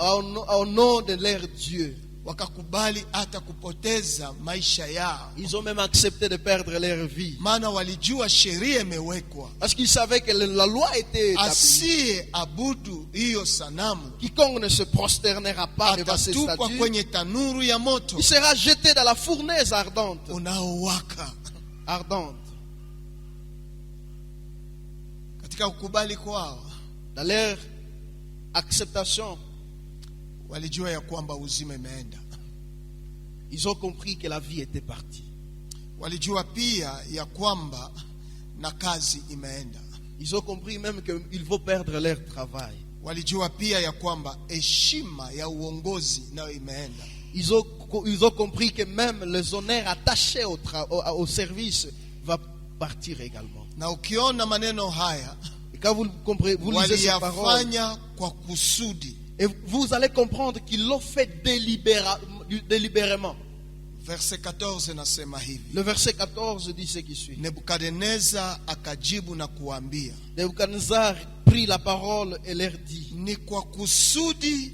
au nom de leur Dieu. Wakakubali hata kupoteza maisha yao, Ils ont même accepté de perdre leur vie. maana walijua sheria imewekwa, Parce qu'ils savaient que la loi était établie. asiye abudu hiyo sanamu Quiconque ne se prosternera pas devant ces atatupwa statues, kwenye tanuru ya moto il sera jeté dans la fournaise ardente. unaowaka. Ardente. Katika kukubali kwao, Dans leur acceptation, walijua ya kwamba uzima imeenda. ils ont compris que la vie était partie. Walijua pia ya kwamba na kazi imeenda. Ils ont compris même qu'ils vont perdre leur travail. Walijua pia ya kwamba heshima ya uongozi nayo imeenda. Ils ont compris que même les honneurs attachés au service va partir également. Na ukiona maneno haya, Et quand vous lisez ces paroles, waliyafanya kwa kusudi. et vous allez comprendre qu'ils l'ont fait délibérément. Verse 14 nasema hivi, Le verset 14 dit ce qui suit. Nebukadneza akajibu na kuambia, Nebuchadnezzar prit la parole et leur dit, ni kwa kusudi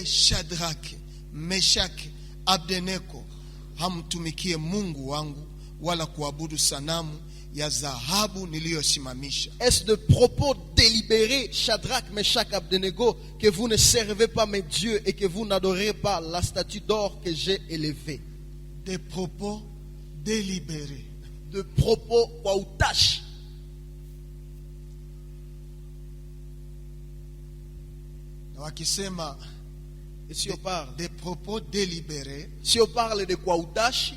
Shadraki, Meshaki, Abednego hamtumikie Mungu wangu wala kuabudu sanamu ya dhahabu niliyosimamisha. est-ce de propos délibérés, Shadrach, Meshach, Abednego, que vous ne servez pas mes dieux et que vous n'adorez pas la statue d'or que j'ai élevée? Des propos délibérés. De propos kwa utashi. Na wakisema Et si on parle, des propos délibérés, si on parle de kwa utashi,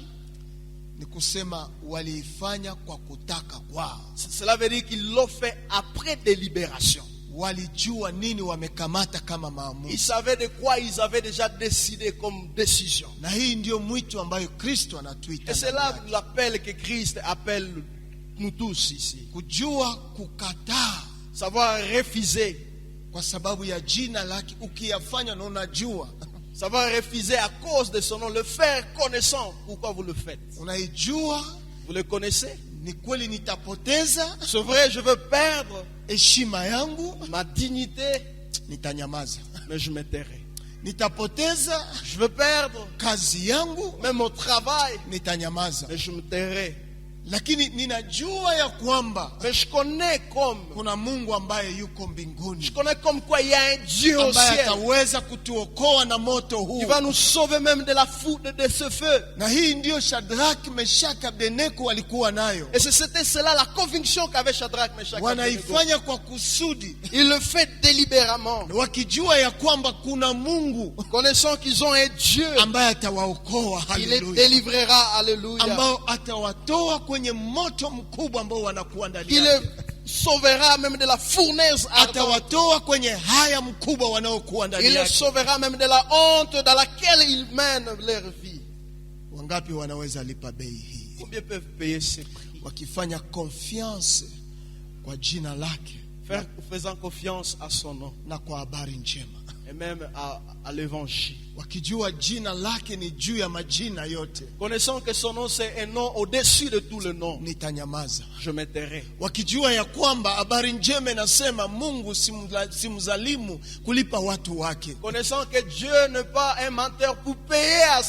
ni kusema waliifanya kwa kutaka kwao. cela veut dire qu'ils l'ont fait après délibération. Walijua nini wamekamata kama Ils maamuzi. savaient de quoi ils avaient déjà décidé comme décision. Na hii ndio mwito ambayo Kristo Et anatuita c'est ndani là yake. l'appel que Christ appelle nous tous ici. Kujua kukataa Savoir refuser. kwa sababu ya jina lake, ukiyafanya na unajua Savoir refuser à cause de son nom. Le faire connaissant pourquoi vous le faites. unaijua Vous le connaissez? ni kweli nitapoteza C'est vrai, je veux perdre heshima yangu, ma dignité, nitanyamaza. mais je me tairai. nitapoteza je vais perdre kazi yangu, même mon travail, nitanyamaza. mais je me tairai. Lakini ninajua ya kwamba Mais je connais comme kuna Mungu ambaye yuko mbinguni, quoi il y a un Dieu au ambaye ciel ataweza kutuokoa na moto huu. qui va nous sauver même de la foudre de ce feu. Na hii ndiyo Shadrach, Meshach, Abednego walikuwa nayo. Et c'était cela la conviction qu'avait Shadrach, Meshach et Abednego. Wanaifanya kwa kusudi, Il le fait délibérément, wakijua ya kwamba kuna Mungu connaissant qu'ils ont un Dieu ambaye atawaokoa, qui les haleluya, délivrera, alléluia, ambao atawatoa kwenye moto mkubwa ambao wanakuwa ndani qui les yake, sauvera même de la fournaise ardente, atawatoa kwenye haya mkubwa wanaokuwa ndani il les yake. sauvera même de la honte dans laquelle ils mènent leur vie. Wangapi wanaweza lipa bei hii Combien peuvent payer ces prix? wakifanya confiance kwa jina lake Faisant confiance à son nom na kwa habari njema, et même à l'évangile. wakijua jina lake ni juu ya majina yote, Connaissant que son nom c'est un nom au-dessus de tout le nom, nitanyamaza. je me tairai. Wakijua ya kwamba habari njema inasema Mungu si mzalimu kulipa watu wake, Connaissant que Dieu n'est pas un menteur pour payer à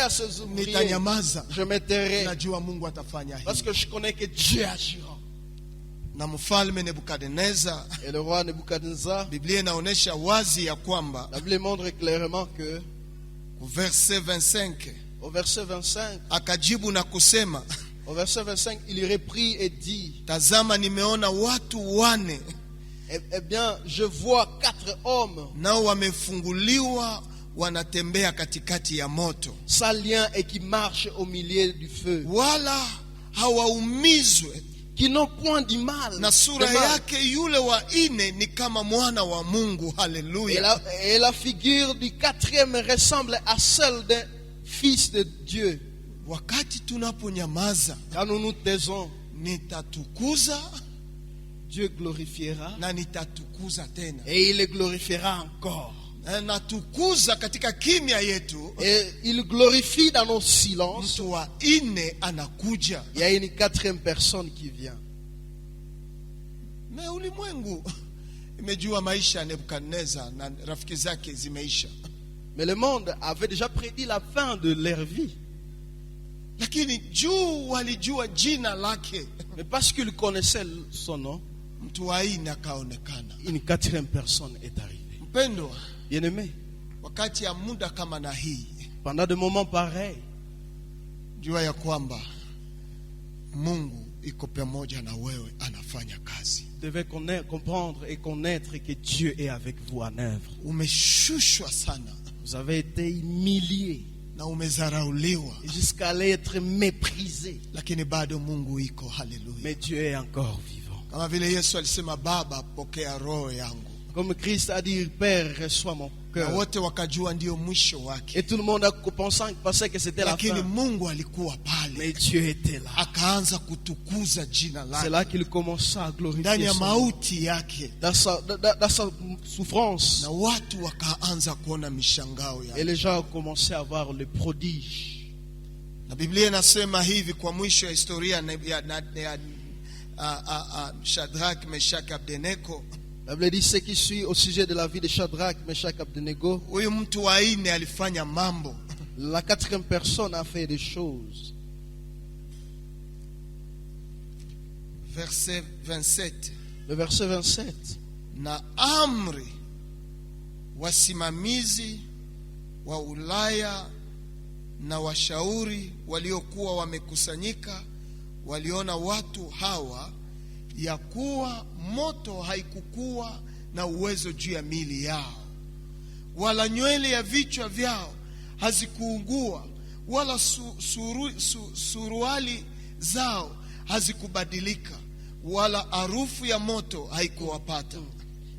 ses ouvriers, nitanyamaza. je me tairai. Najua Mungu atafanya Parce hivi. que je connais que Dieu agira. Na mfalme Nebukadneza, Et le roi Nebuchadnezzar, Biblia inaonyesha wazi ya kwamba la Bible montre clairement que verset 25 au verset 25, akajibu na kusema, au verset 25, il reprit et dit, tazama, nimeona watu wane, eh bien, je vois 4 hommes nao wamefunguliwa, wanatembea katikati ya moto, sans lien et qui marchent au milieu du feu, wala hawaumizwe, qui n'ont point du mal. na sura de mal. yake yule wa ine ni kama mwana wa Mungu. Et Haleluya! la figure du 4e ressemble à celle d'un fils de Dieu. Wakati tunaponyamaza, Quand nous nous taisons, nitatukuza Dieu glorifiera na nitatukuza tena. et il le glorifiera encore. Natukuza katika kimya yetu. Et il glorifie dans nos silences. Mtu wa ine anakuja. Il y a une 4e personne qui vient. Na ulimwengu imejua maisha ya Nebukadneza na rafiki zake zimeisha, Mais le monde avait déjà prédit la fin de leur vie. lakini juu walijua jina lake, Mais parce qu'ils connaissaient son nom, mtu wa ine akaonekana. une 4e personne est arrivée. Mpendwa, Bien-aimé, wakati ya muda kama na hii, pendant des moments pareils, jua ya kwamba Mungu iko pamoja na wewe, anafanya kazi. vous devez comprendre et connaître que Dieu est avec vous en œuvre. Umeshushwa sana Vous avez été humilié na umezarauliwa, jusqu'à être méprisé. lakini bado Mungu iko. Haleluya! Mais Dieu est encore vivant. Kama vile Yesu alisema, Baba, pokea roho yangu, Comme Christ a dit, Père, reçois mon na cœur. wote wakajua ndio mwisho wake, Et tout le monde a pensé que c'était la lakini fin. Mungu alikuwa pale, Mais Dieu était là. akaanza kutukuza jina C'est lake là qu'il commença à ndani glorifier ya son nom. mauti yake, Dans sa souffrance. na watu wakaanza kuona mishangao Et yake. les gens ont commencé à voir le prodige. Na Biblia inasema hivi kwa mwisho ya historia Shadrach, Meshach, Abednego, La Bible dit ce qui suit au sujet de la vie de Shadrach, Meshach, Abednego. huyu mtu wa ine alifanya mambo. La 4e personne a fait des choses. Verset 27, Le verset 27. na amri wasimamizi wa Ulaya na washauri waliokuwa wamekusanyika waliona watu hawa ya kuwa moto haikukuwa na uwezo juu ya mili yao, wala nywele ya vichwa vyao hazikuungua, wala suruali zao hazikubadilika, wala harufu ya moto haikuwapata.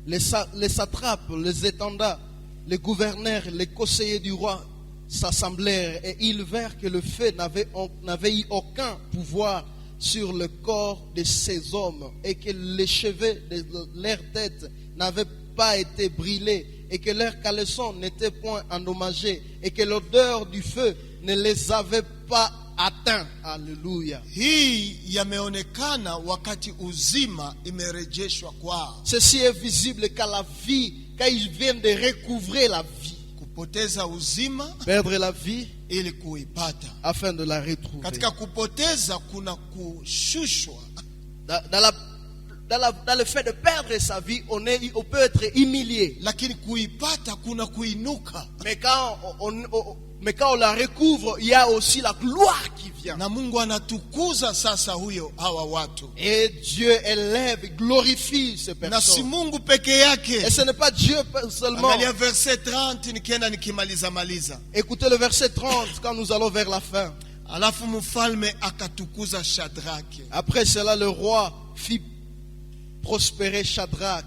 Les satrapes, les étendards, les gouverneurs, les conseillers du roi s'assemblèrent et ils virent que le feu n'avait eu aucun pouvoir sur le corps de ces hommes et que les cheveux de leur tête n'avaient pas été brûlés et que leurs caleçons n'étaient point endommagés et que l'odeur du feu ne les avait pas atteints. Alléluia. Hii yameonekana wakati uzima imerejeshwa kwao. Ceci est visible qu'à la vie, quand ils viennent de recouvrer la vie. kupoteza uzima perdre la vie ili kuipata. afin de la retrouver. Katika kupoteza kuna kushushwa. Dans le fait de perdre sa vie, on peut être humilié. Lakini kuipata kuna kuinuka. Mais quand on la recouvre, il y a aussi la gloire qui vient. Na Mungu anatukuza sasa hawa watu. Et Dieu élève, glorifie ces Na si personnes. Mungu peke yake. Et ce n'est pas Dieu seulement. Angalia verset 30 nikienda nikimaliza. Écoutez le verset 30 quand nous allons vers la fin. Alafu mfalme akatukuza Shadraki, Après cela, le roi fit prospérer Shadrach,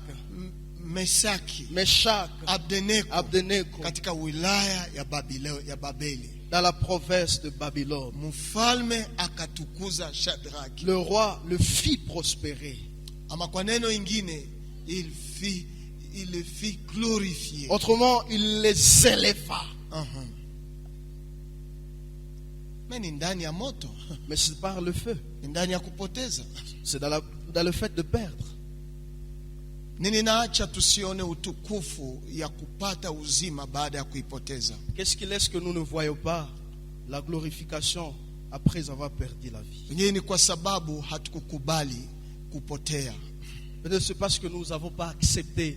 Meshaki, Meshach, Abednego katika wilaya ya Babeli. dans la province de Babylone. Mfalme akatukuza Shadraki. Le roi le fit prospérer. Ama kwa neno ingine, il le fit glorifier. Autrement, il les éleva. Mais ni ndani ya moto, Mais c'est par le feu. ni ndani ya kupoteza. C'est dans le fait de perdre. Nini naacha tusione utukufu ya kupata uzima baada ya kuipoteza? Qu'est-ce qui laisse que nous ne voyons pas la glorification après avoir perdu la vie? Pengine ni kwa sababu hatukukubali kupotea. Peut-être c'est parce que nous n'avons pas accepté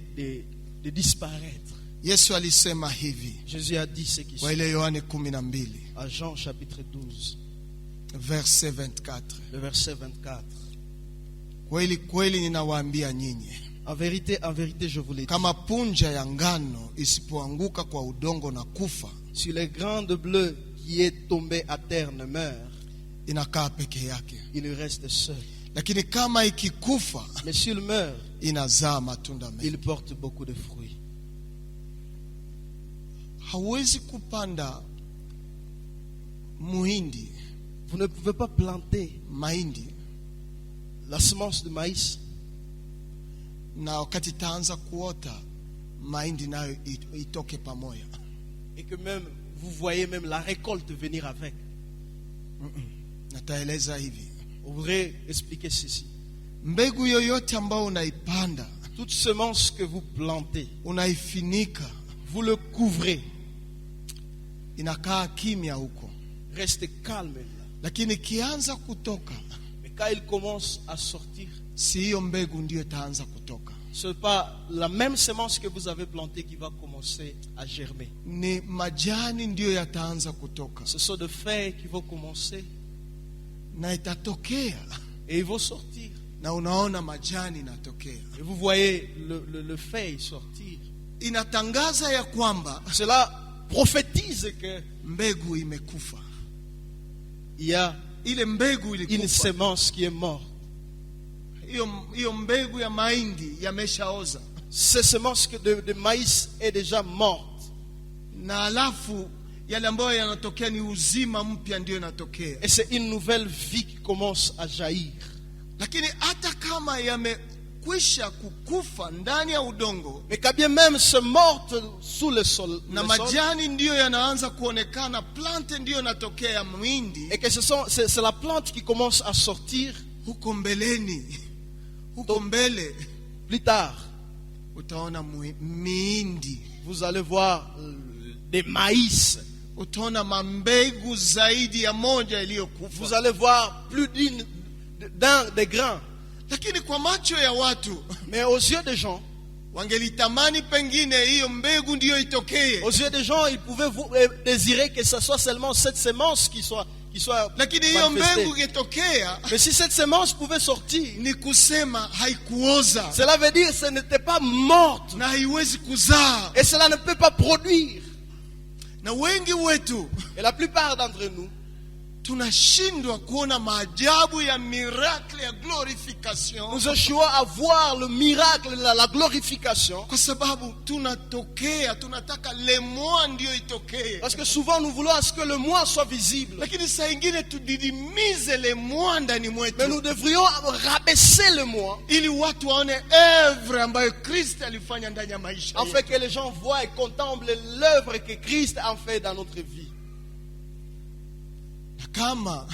de disparaître. Yesu alisema hivi Jésus a dit ce qui kwa suit. ile Yohane 12 À Jean chapitre 12, verset 24. le verset 24. Kweli kweli ninawaambia nyinyi, En vérité, je vous l'ai dit. kama punja ya ngano isipoanguka kwa udongo na kufa, Si le grain de bleu qui est tombé à terre ne meurt, inakaa peke yake. il reste seul. Lakini kama ikikufa, Mais s'il meurt, inazaa matunda mengi. il porte beaucoup de fruits. Hauwezi kupanda muhindi, Vous ne pouvez pas planter mahindi, la semence de maïs na wakati itaanza kuota mahindi nayo itoke pamoja. et que même vous voyez même la récolte venir avec. Nataeleza hivi, On voudrait expliquer ceci. mbegu yoyote ambao unaipanda, Toute semence que vous plantez, unaifinika, vous le couvrez, inakaa kimya huko, restez calme là. lakini kianza kutoka, Mais quand il commence à sortir, si hiyo mbegu ndiyo itaanza kutoka, ce n'est pas la même semence que vous avez plantée qui va commencer à germer. ni majani ndiyo yataanza kutoka, Ce sont des feuilles qui vont commencer na itatokea, et ils vont sortir. na unaona majani inatokea, Et vous voyez le feuille sortir. inatangaza ya kwamba Cela prophétise que mbegu imekufa. il y a Ile mbegu une ilikufa, semence qui est morte. hiyo mbegu ya mahindi yameshaoza, Cette semence de maïs est déjà morte. na alafu yale ambayo yanatokea ni uzima mpya ndiyo yanatokea. Et c'est une nouvelle vie qui commence à jaillir. Lakini hata kama yamekwisha kukufa ndani ya udongo Mais quand bien même c'est morte sous le sol, na majani ndiyo yanaanza kuonekana, plante ndiyo inatokea ya mwindi, et que c'est la plante qui commence à sortir, huko mbeleni, huko mbele plus tard, utaona miindi, vous allez voir des maïs. utaona mambegu zaidi ya moja Vous iliyokufa. allez voir plus d'un des grains. Lakini kwa macho ya watu Mais aux yeux des gens, wangelitamani pengine hiyo mbegu ndiyo itokee, aux yeux des gens, ils pouvaient désirer que ce soit seulement cette semence qui soit lakini hiyo manifestée. mbegu ikitokea Mais si cette semence pouvait sortir, ni kusema haikuoza cela veut dire que ce n'était pas morte. na haiwezi kuzaa. Et cela ne peut pas produire. Na wengi wetu Et la plupart d'entre nous, tunashindwa kuona maajabu ya miracle ya glorification nous échouons à voir le miracle, la glorification. kwa sababu tunataka lemwa ndiyo itokee, Parce que souvent nous voulons à ce que le moi soit visible. lakini saa ingine tudidimize lemwa ndani Mais mwetu nous devrions rabaisser le moi, ili watu waone evre ambayo Kristo alifanya ndani ya maisha afin yetu. que les gens voient et contemplent l'œuvre que Christ a fait dans notre vie. Na kama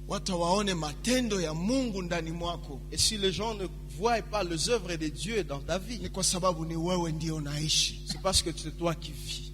watu waone matendo ya Mungu ndani mwako, Et si les gens ne voient pas les œuvres de Dieu dans ta vie, ni kwa sababu ni wewe ndiyo unaishi. c'est parce que c'est toi qui vis.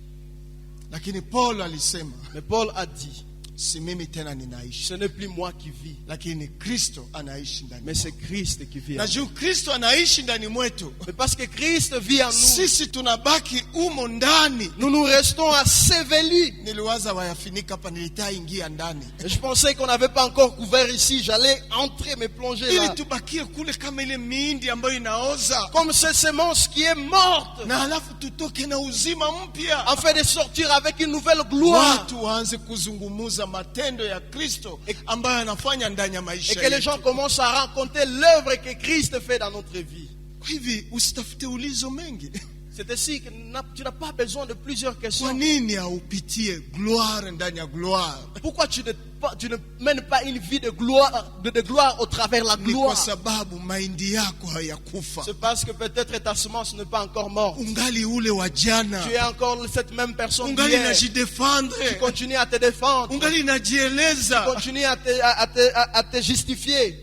Lakini Paulo alisema, Mais Paul a dit, si mimi tena ninaishi, ce n'est plus moi qui vis, lakini Kristo anaishi ndani mais mwangu. c'est Christ qui vit en Na nous. juu Kristo anaishi ndani mwetu, Mais parce que Christ vit en nous, sisi tunabaki umo ndani. nous nous restons ensevelis. Niliwaza wayafinika hapa, nilitaingia ndani Et je pensais qu'on n'avait pas encore couvert ici. J'allais entrer, me plonger ili là. tubakie kule kama ile miindi ambayo inaoza, Comme cette semence qui est morte, na halafu tutoke na uzima mpya. afin de sortir avec une nouvelle gloire. Watu waanze kuzungumuza matendo ya Kristo ambayo anafanya ndani ya Et maisha que les gens yetu. commencent à raconter l'œuvre que Christ fait dans notre vie. Kwa hivi usitafute ulizo mengi. C'est ainsi que tu n'as pas besoin de plusieurs Kwa questions. nini haupitie gloire ndani ya gloire? Pourquoi tu ne mènes pas une vie de gloire, de gloire au travers la Ni kwa gloire? sababu mahindi yako hayakufa, C'est parce que peut-être ta semence n'est pas encore morte. ungali ule wa jana, Tu es encore cette même personne ungali d'hier. najidefendre, Tu continues à te défendre. ungali Tu najieleza, continues à te justifier.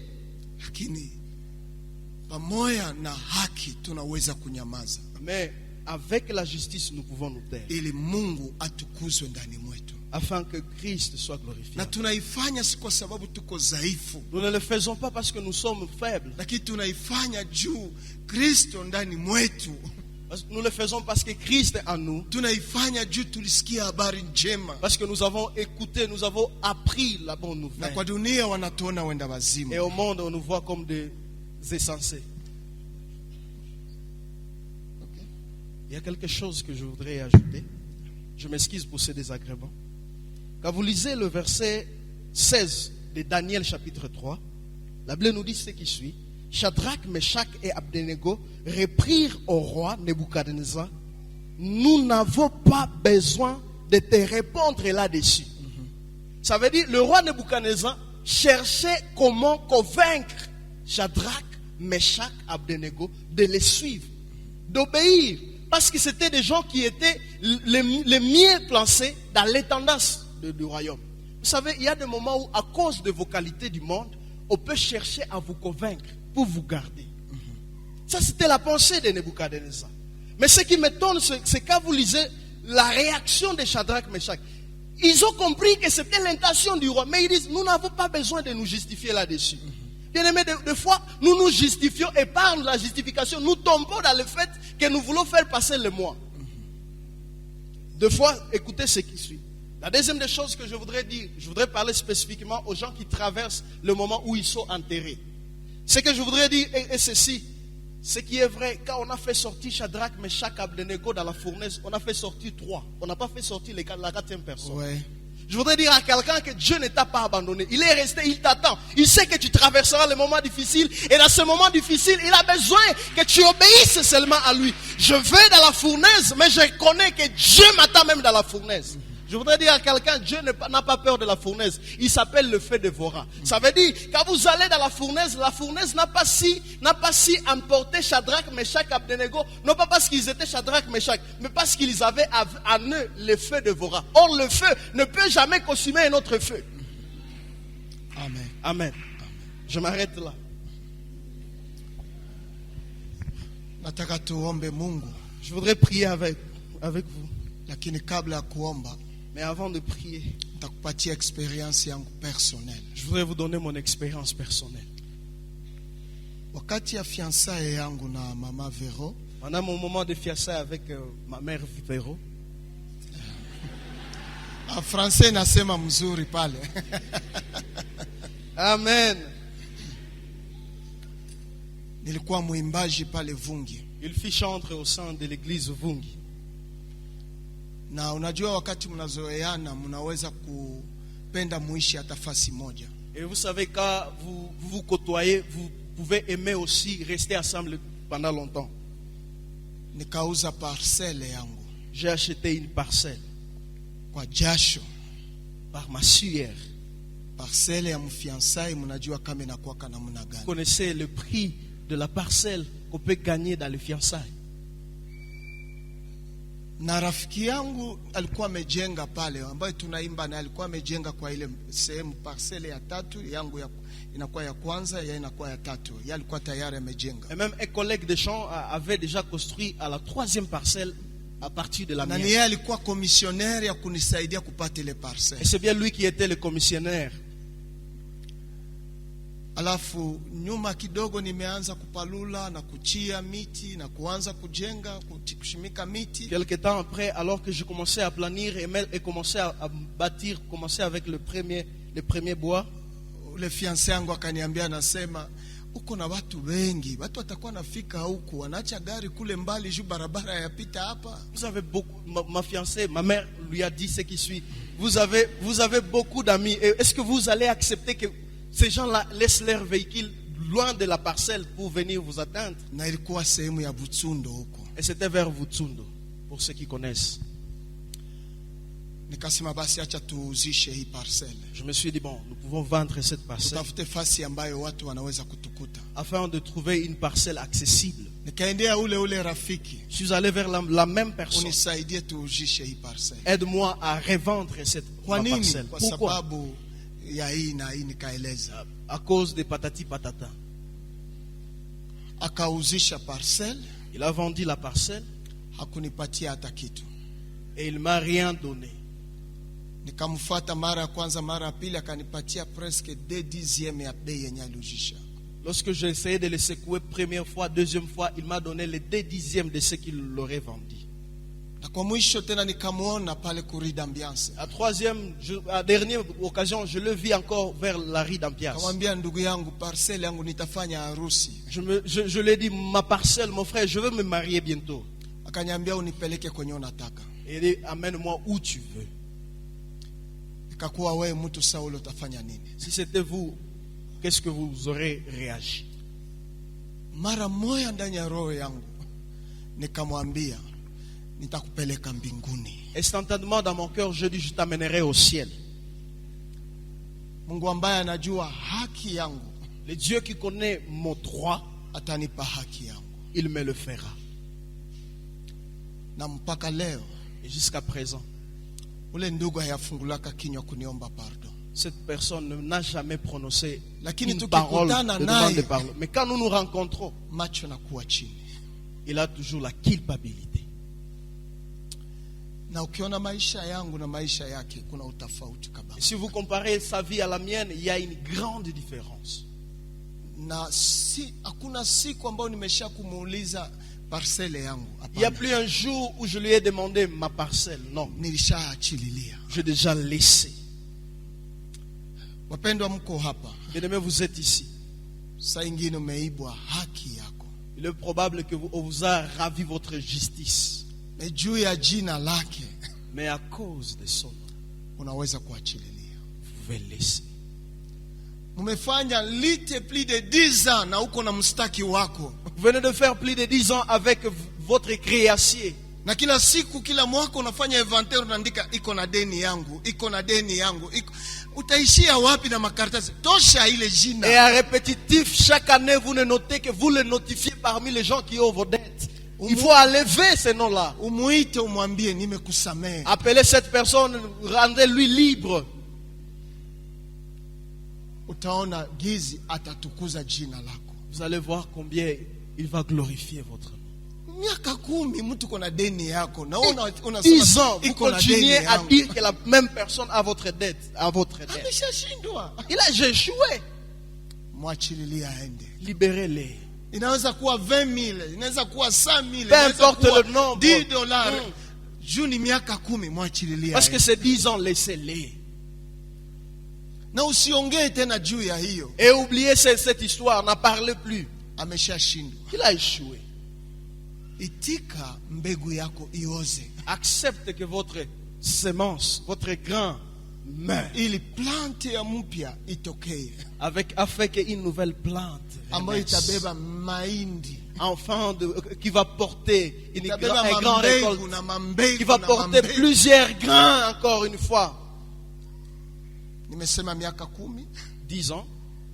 lakini pamoja na haki tunaweza kunyamaza Mais avec la justice, nous pouvons nous taire. ili Mungu atukuzwe ndani mwetu. Afin que Christ soit glorifié. Na tunaifanya si kwa sababu tuko dhaifu, Nous ne le faisons pas parce que nous sommes faibles. lakini tunaifanya juu Kristo ndani mwetu. Nous le faisons parce que Christ est en nous. Tunaifanya juu tulisikia habari njema, Parce que nous avons écouté, nous avons appris la bonne na nouvelle. kwa dunia wanatuona wenda Et wazimu. au monde, on nous voit comme des insensés. Il y a quelque chose que je voudrais ajouter. Je m'excuse pour ce désagrément. Quand vous lisez le verset 16 de Daniel chapitre 3, la Bible nous dit ce qui suit. Shadrach, Meshach et Abednego reprirent au roi Nebuchadnezzar, nous n'avons pas besoin de te répondre là-dessus. Ça veut dire le roi Nebuchadnezzar cherchait comment convaincre Shadrach, Meshach, Abednego de les suivre, d'obéir. Parce que c'était des gens qui étaient les mieux placés dans les tendances du royaume. Vous savez, il y a des moments où, à cause de vos qualités du monde, on peut chercher à vous convaincre pour vous garder. Ça, c'était la pensée de Nebuchadnezzar. Mais ce qui m'étonne, c'est quand vous lisez la réaction de Shadrach, Meshach. Ils ont compris que c'était l'intention du roi. Mais ils disent, nous n'avons pas besoin de nous justifier là-dessus. Bien aimé, des fois, nous nous justifions et par la justification, nous tombons dans le fait que nous voulons faire passer le moi. Deux fois, écoutez ce qui suit. La deuxième des choses que je voudrais dire, je voudrais parler spécifiquement aux gens qui traversent le moment où ils sont enterrés. Ce que je voudrais dire est ceci. Ce qui est vrai, quand on a fait sortir Shadrach, Meshach, Abednego dans la fournaise, on a fait sortir 3. On n'a pas fait sortir la 4e personne. Ouais. Je voudrais dire à quelqu'un que Dieu ne t'a pas abandonné. Il est resté, il t'attend. Il sait que tu traverseras le moment difficile. Et dans ce moment difficile, il a besoin que tu obéisses seulement à lui. Je vais dans la fournaise, mais je reconnais que Dieu m'attend même dans la fournaise. Je voudrais dire à quelqu'un, Dieu n'a pas peur de la fournaise. Il s'appelle le feu dévorant. Ça veut dire, quand vous allez dans la fournaise n'a pas si emporté Shadrach, Meshach, Abednego, non pas parce qu'ils étaient Shadrach, Meshach, mais parce qu'ils avaient en eux le feu dévorant. Or, le feu ne peut jamais consumer un autre feu. Amen. Amen. Je m'arrête là. Nataka tuombe Mungu, Je voudrais prier avec vous. lakini kabla ya kuomba Mais avant de prier, nitakupatia experience yangu personnel. je voudrais vous donner mon expérience personnelle. Wakati ya fiançailles yangu na mama Vero, Pendant mon moment de fiançailles avec ma mère Véro, en français nasema mzuri pale. Amen. Nilikuwa mwimbaji pale Vungi. Il fit chanter au sein de l'église Vungi. Na unajua wakati mnazoeana mnaweza kupenda muishi hata fasi moja. Et vous savez, quand vous côtoyez, vous pouvez aimer aussi rester ensemble pendant longtemps. Nikauza parcelle yangu J'ai acheté une parcelle kwa jasho. par ma sueur. Parcelle ya mfiançailles mnajua kama inakuwa kana namna Vous gani. connaissez le prix de la parcelle qu'on peut gagner dans les fiançailles. Na rafiki yangu alikuwa amejenga pale ambaye tunaimba na alikuwa amejenga kwa ile sehemu parcelle ya tatu yangu inakuwa ya kwanza, ya inakuwa ya tatu. Yeye alikuwa tayari amejenga. Et même un collègue de champ avait déjà construit à la 3e parcelle à partir de la na ni mienne. yeye alikuwa komisioneri ya kunisaidia kupata ile Et parcelle. c'est bien lui qui était le commissionnaire. Alafu nyuma kidogo nimeanza kupalula na kuchia miti na kuanza kujenga kushimika miti. Quelque temps après, alors que je commençais à planir et commençais à bâtir, commençais avec le premier bois, Ule fiancé yangu akaniambia, anasema uko na watu wengi, watu watakuwa nafika huku wanaacha gari kule mbali juu barabara yapita hapa. vous avez beaucoup, ma fiancée, ma mère lui a dit ce qui suit. Vous avez beaucoup d'amis. Et est-ce que vous allez accepter que ces gens-là laissent leur véhicule loin de la parcelle pour venir vous atteindre? Na ilikuwa sehemu ya Butsundo huko. Et c'était vers Vutsundo, pour ceux qui connaissent. Nikasema basi acha tuuzishe hii parcelle. Je me suis dit, bon, nous pouvons vendre cette parcelle Tutafute fasi ambayo watu wanaweza kutukuta. afin de trouver une parcelle accessible. Nikaendea ule rafiki, Je suis allé vers la même personne. unisaidie tuuzishe hii parcelle. Aide-moi à revendre cette Kwa nini? parcelle. Kwa Pourquoi? sababu ya hii na hii. Nikaeleza, À cause des patati patata. akauzisha parcelle, Il a vendu la parcelle hakunipatia hata kitu. et il m'a rien donné. Nikamfuata mara ya kwanza, mara ya pili akanipatia presque 2/10 ya bei yenye aliuzisha. Lorsque j'ai essayé de le secouer première fois, deuxième fois, il m'a donné les 2/10 de ce qu'il l'aurait vendu. Na kwa mwisho tena nikamuona pale Rue d'Ambiance. À dernière occasion, je le vis encore vers la rue d'Ambiance. Akamwambia, ndugu yangu, parcelle yangu nitafanya harusi. Je lui ai dit, ma parcelle, mon frère, je veux me marier bientôt. Akaniambia, unipeleke kwenye unataka. Et il dit, amène-moi où tu veux. Ikakuwa wewe mtu Saulo utafanya nini? Si c'était vous, qu'est-ce que vous aurez réagi? Mara moja ndani ya roho yangu nikamwambia, nitakupeleka mbinguni. Instantanément dans mon cœur, je dis, je t'amènerai au ciel. Mungu ambaye anajua haki yangu Le Dieu qui connaît mon droit, atanipa haki yangu. il me le fera. Na mpaka leo Et jusqu'à présent, ule ndugu hayafungulaka kinywa kuniomba pardon. cette personne n'a jamais prononcé Lakini une parole de tukikutana demande de naye, pardon. Mais quand nous nous rencontrons, macho na kuwa chini. il a toujours la culpabilité. Na ukiona maisha yangu na maisha yake kuna utofauti kabisa. Et si vous comparez sa vie à la mienne, il y a une grande différence. Na hakuna siku ambayo nimesha kumuuliza parcelle yangu. Il n'y a Hapana. plus un jour où je lui ai demandé ma parcelle. Non, Nilishaachililia. j'ai déjà laissé. Wapendwa, mko hapa, Bien-aimés, vous êtes ici. saa ingine umeibwa haki yako, Il est probable que on vous a ravi votre justice. na juu ya jina lake Mais à cause de son nom, unaweza kuachililia. vous pouvez laisser. Mumefanya lite plus de 10 ans na uko na mstaki wako, Vous venez de faire plus de 10 ans avec votre créancier. na kila siku kila mwaka unafanya inventaire, unaandika iko na deni yangu, iko na deni yangu, iko. Utaishia wapi na makaratasi? Tosha ile jina. Et à répétitif, chaque année, vous ne notez que vous le notifiez parmi les gens qui ont vos dettes. Il faut enlever ces noms-là. Umuite umwambie nimekusamehe. Appelez cette personne, rendez-lui libre. Utaona gizi atatukuza jina lako. Vous allez voir combien il va glorifier votre nom. Miaka 10 mtu kona deni yako na 10 ans, vous iko na deni continuez à yangu. dire que la même personne a votre dette. Ameshashindwa. Il a échoué. Mwachililia aende. Libérez-les. Inaweza kuwa 20,000, inaweza kuwa 100,000, Peu inaweza importe kuwa le nombre. $10. Juu ni miaka 10, mwachililia Parce que aende. c'est 10 ans, laissez-les. Na usiongee tena juu ya hiyo. Et oubliez cette histoire, n'en parlez plus. Ameshashindwa. Il a échoué. Itika mbegu yako ioze, Accepte que votre semence, votre grain meurt. ili plante ya mpya itokee, Afin qu'une nouvelle plante ambayo renaisse. itabeba mahindi, Qui va porter un itabeba grand mambegu récolte. na mambegu Qui va na porter mambegu. plusieurs grains encore une fois. Nimesema miaka 10, 10 ans.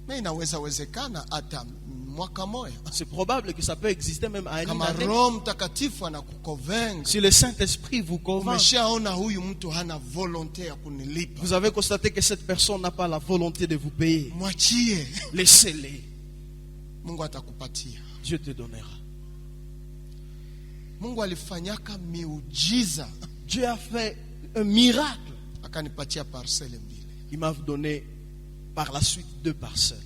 na inaweza wezekana hata mwaka moja, C'est probable que ça peut exister même à une kama année. Roho Mtakatifu anakukonvenga. Si le Saint-Esprit vous convainc, Umeshaona huyu mtu hana volonte ya kunilipa, vous avez constaté que cette personne n'a pas la volonté de vous payer. mwachie, Laissez-les. Mungu atakupatia. Dieu te donnera. Mungu alifanyaka miujiza. Dieu a fait un miracle. Akanipatia parcelle mbili. Il m'a donné par la suite 2 parcelles.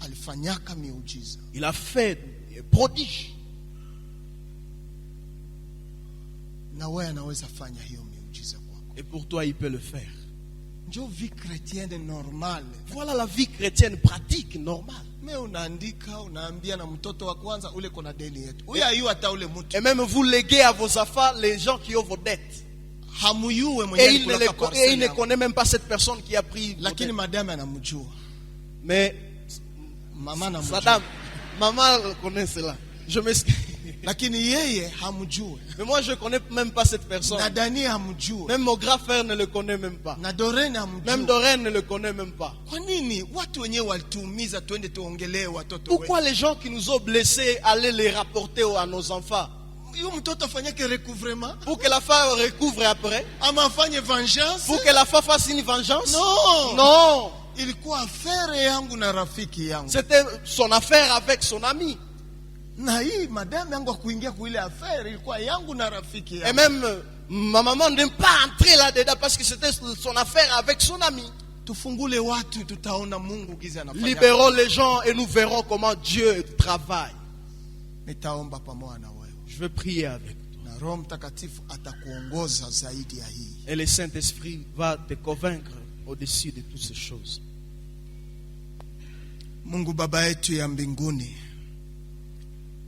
Alifanyaka miujiza. Il a fait des prodiges. Na wewe anaweza fanya hiyo miujiza kwako. Et pour toi, il peut le faire. Ndio vie chrétienne normale. Voilà la vie chrétienne pratique, normale. Mimi unaandika, unaambia na mtoto wa kwanza ule kona deni yetu. Huyu ayu hata ule mtu. Et même vous léguez à vos enfants les gens qui ont vos dettes. Hamuyue Et mwenyewe il ne connaît même pas cette personne qui a pris. Lakini madame anamjua. Mais mama anamjua. Madame, maman connaît cela. Je m'excuse. Lakini yeye hamjui. Mais moi je connais même pas cette personne. Na Dani hamjui. Même mon grand frère ne le connaît même pas. Na Doreen hamjui. Même Doreen ne le connaît même pas. Kwa nini watu wenyewe walituumiza twende tuongelee watoto wetu? Pourquoi les gens qui nous ont blessés allaient les rapporter à nos enfants? Huyo mtoto afanyake recouvrement? Pour que la femme recouvre après? Ama afanye vengeance? Pour que la femme fasse une vengeance? Non. Non. Ilikuwa affaire yangu na rafiki yangu. C'était son affaire avec son ami. Na hii madame yangu akuingia kwa ile affaire ilikuwa yangu na rafiki yangu. Et même ma maman n'aime pas entrer là-dedans parce que c'était son affaire avec son ami. Tufungule watu tutaona Mungu giza anafanya. Libérons les gens et nous verrons comment Dieu travaille. Nitaomba pamoja na wewe. Je veux prier avec toi. Na Roho Mtakatifu atakuongoza zaidi ya hii. Et le Saint-Esprit va te convaincre au-dessus de toutes ces choses. Mungu Baba yetu ya mbinguni,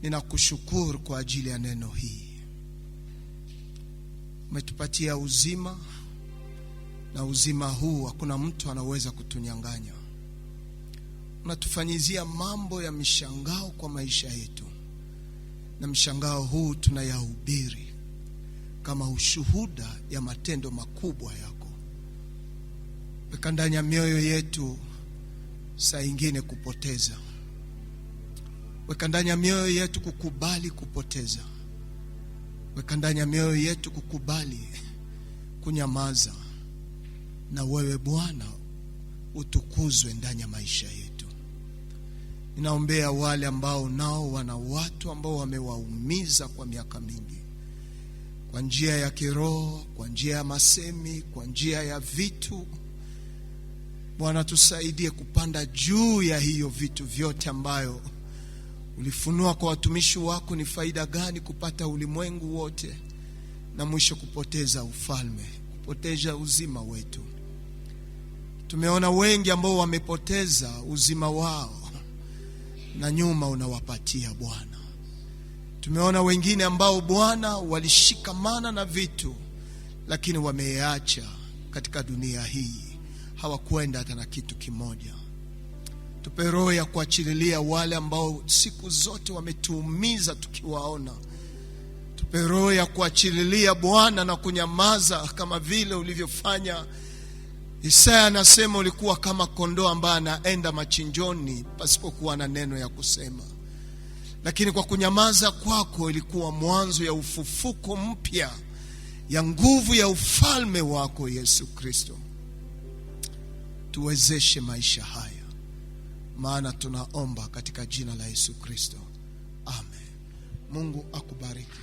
ninakushukuru kwa ajili ya neno hii. Umetupatia uzima, na uzima huu hakuna mtu anaweza kutunyang'anya. Unatufanyizia mambo ya mishangao kwa maisha yetu, na mshangao huu tunayahubiri kama ushuhuda ya matendo makubwa yako. Weka ndani ya mioyo yetu saa ingine kupoteza. Weka ndani ya mioyo yetu kukubali kupoteza. Weka ndani ya mioyo yetu kukubali kunyamaza, na wewe Bwana utukuzwe ndani ya maisha yetu. Ninaombea wale ambao nao wana watu ambao wamewaumiza kwa miaka mingi, kwa njia ya kiroho, kwa njia ya masemi, kwa njia ya vitu. Bwana tusaidie kupanda juu ya hiyo vitu vyote ambayo ulifunua kwa watumishi wako. Ni faida gani kupata ulimwengu wote na mwisho kupoteza ufalme, kupoteza uzima wetu? Tumeona wengi ambao wamepoteza uzima wao na nyuma unawapatia Bwana. Tumeona wengine ambao Bwana walishikamana na vitu lakini wameacha katika dunia hii, hawakwenda hata na kitu kimoja. Tupe roho ya kuachililia wale ambao siku zote wametuumiza tukiwaona. Tupe roho ya kuachililia Bwana na kunyamaza kama vile ulivyofanya. Isaya anasema ulikuwa kama kondoo ambaye anaenda machinjoni pasipokuwa na neno ya kusema. Lakini kwa kunyamaza kwako ilikuwa mwanzo ya ufufuko mpya ya nguvu ya ufalme wako Yesu Kristo. Tuwezeshe maisha haya, maana tunaomba katika jina la Yesu Kristo. Amen. Mungu akubariki.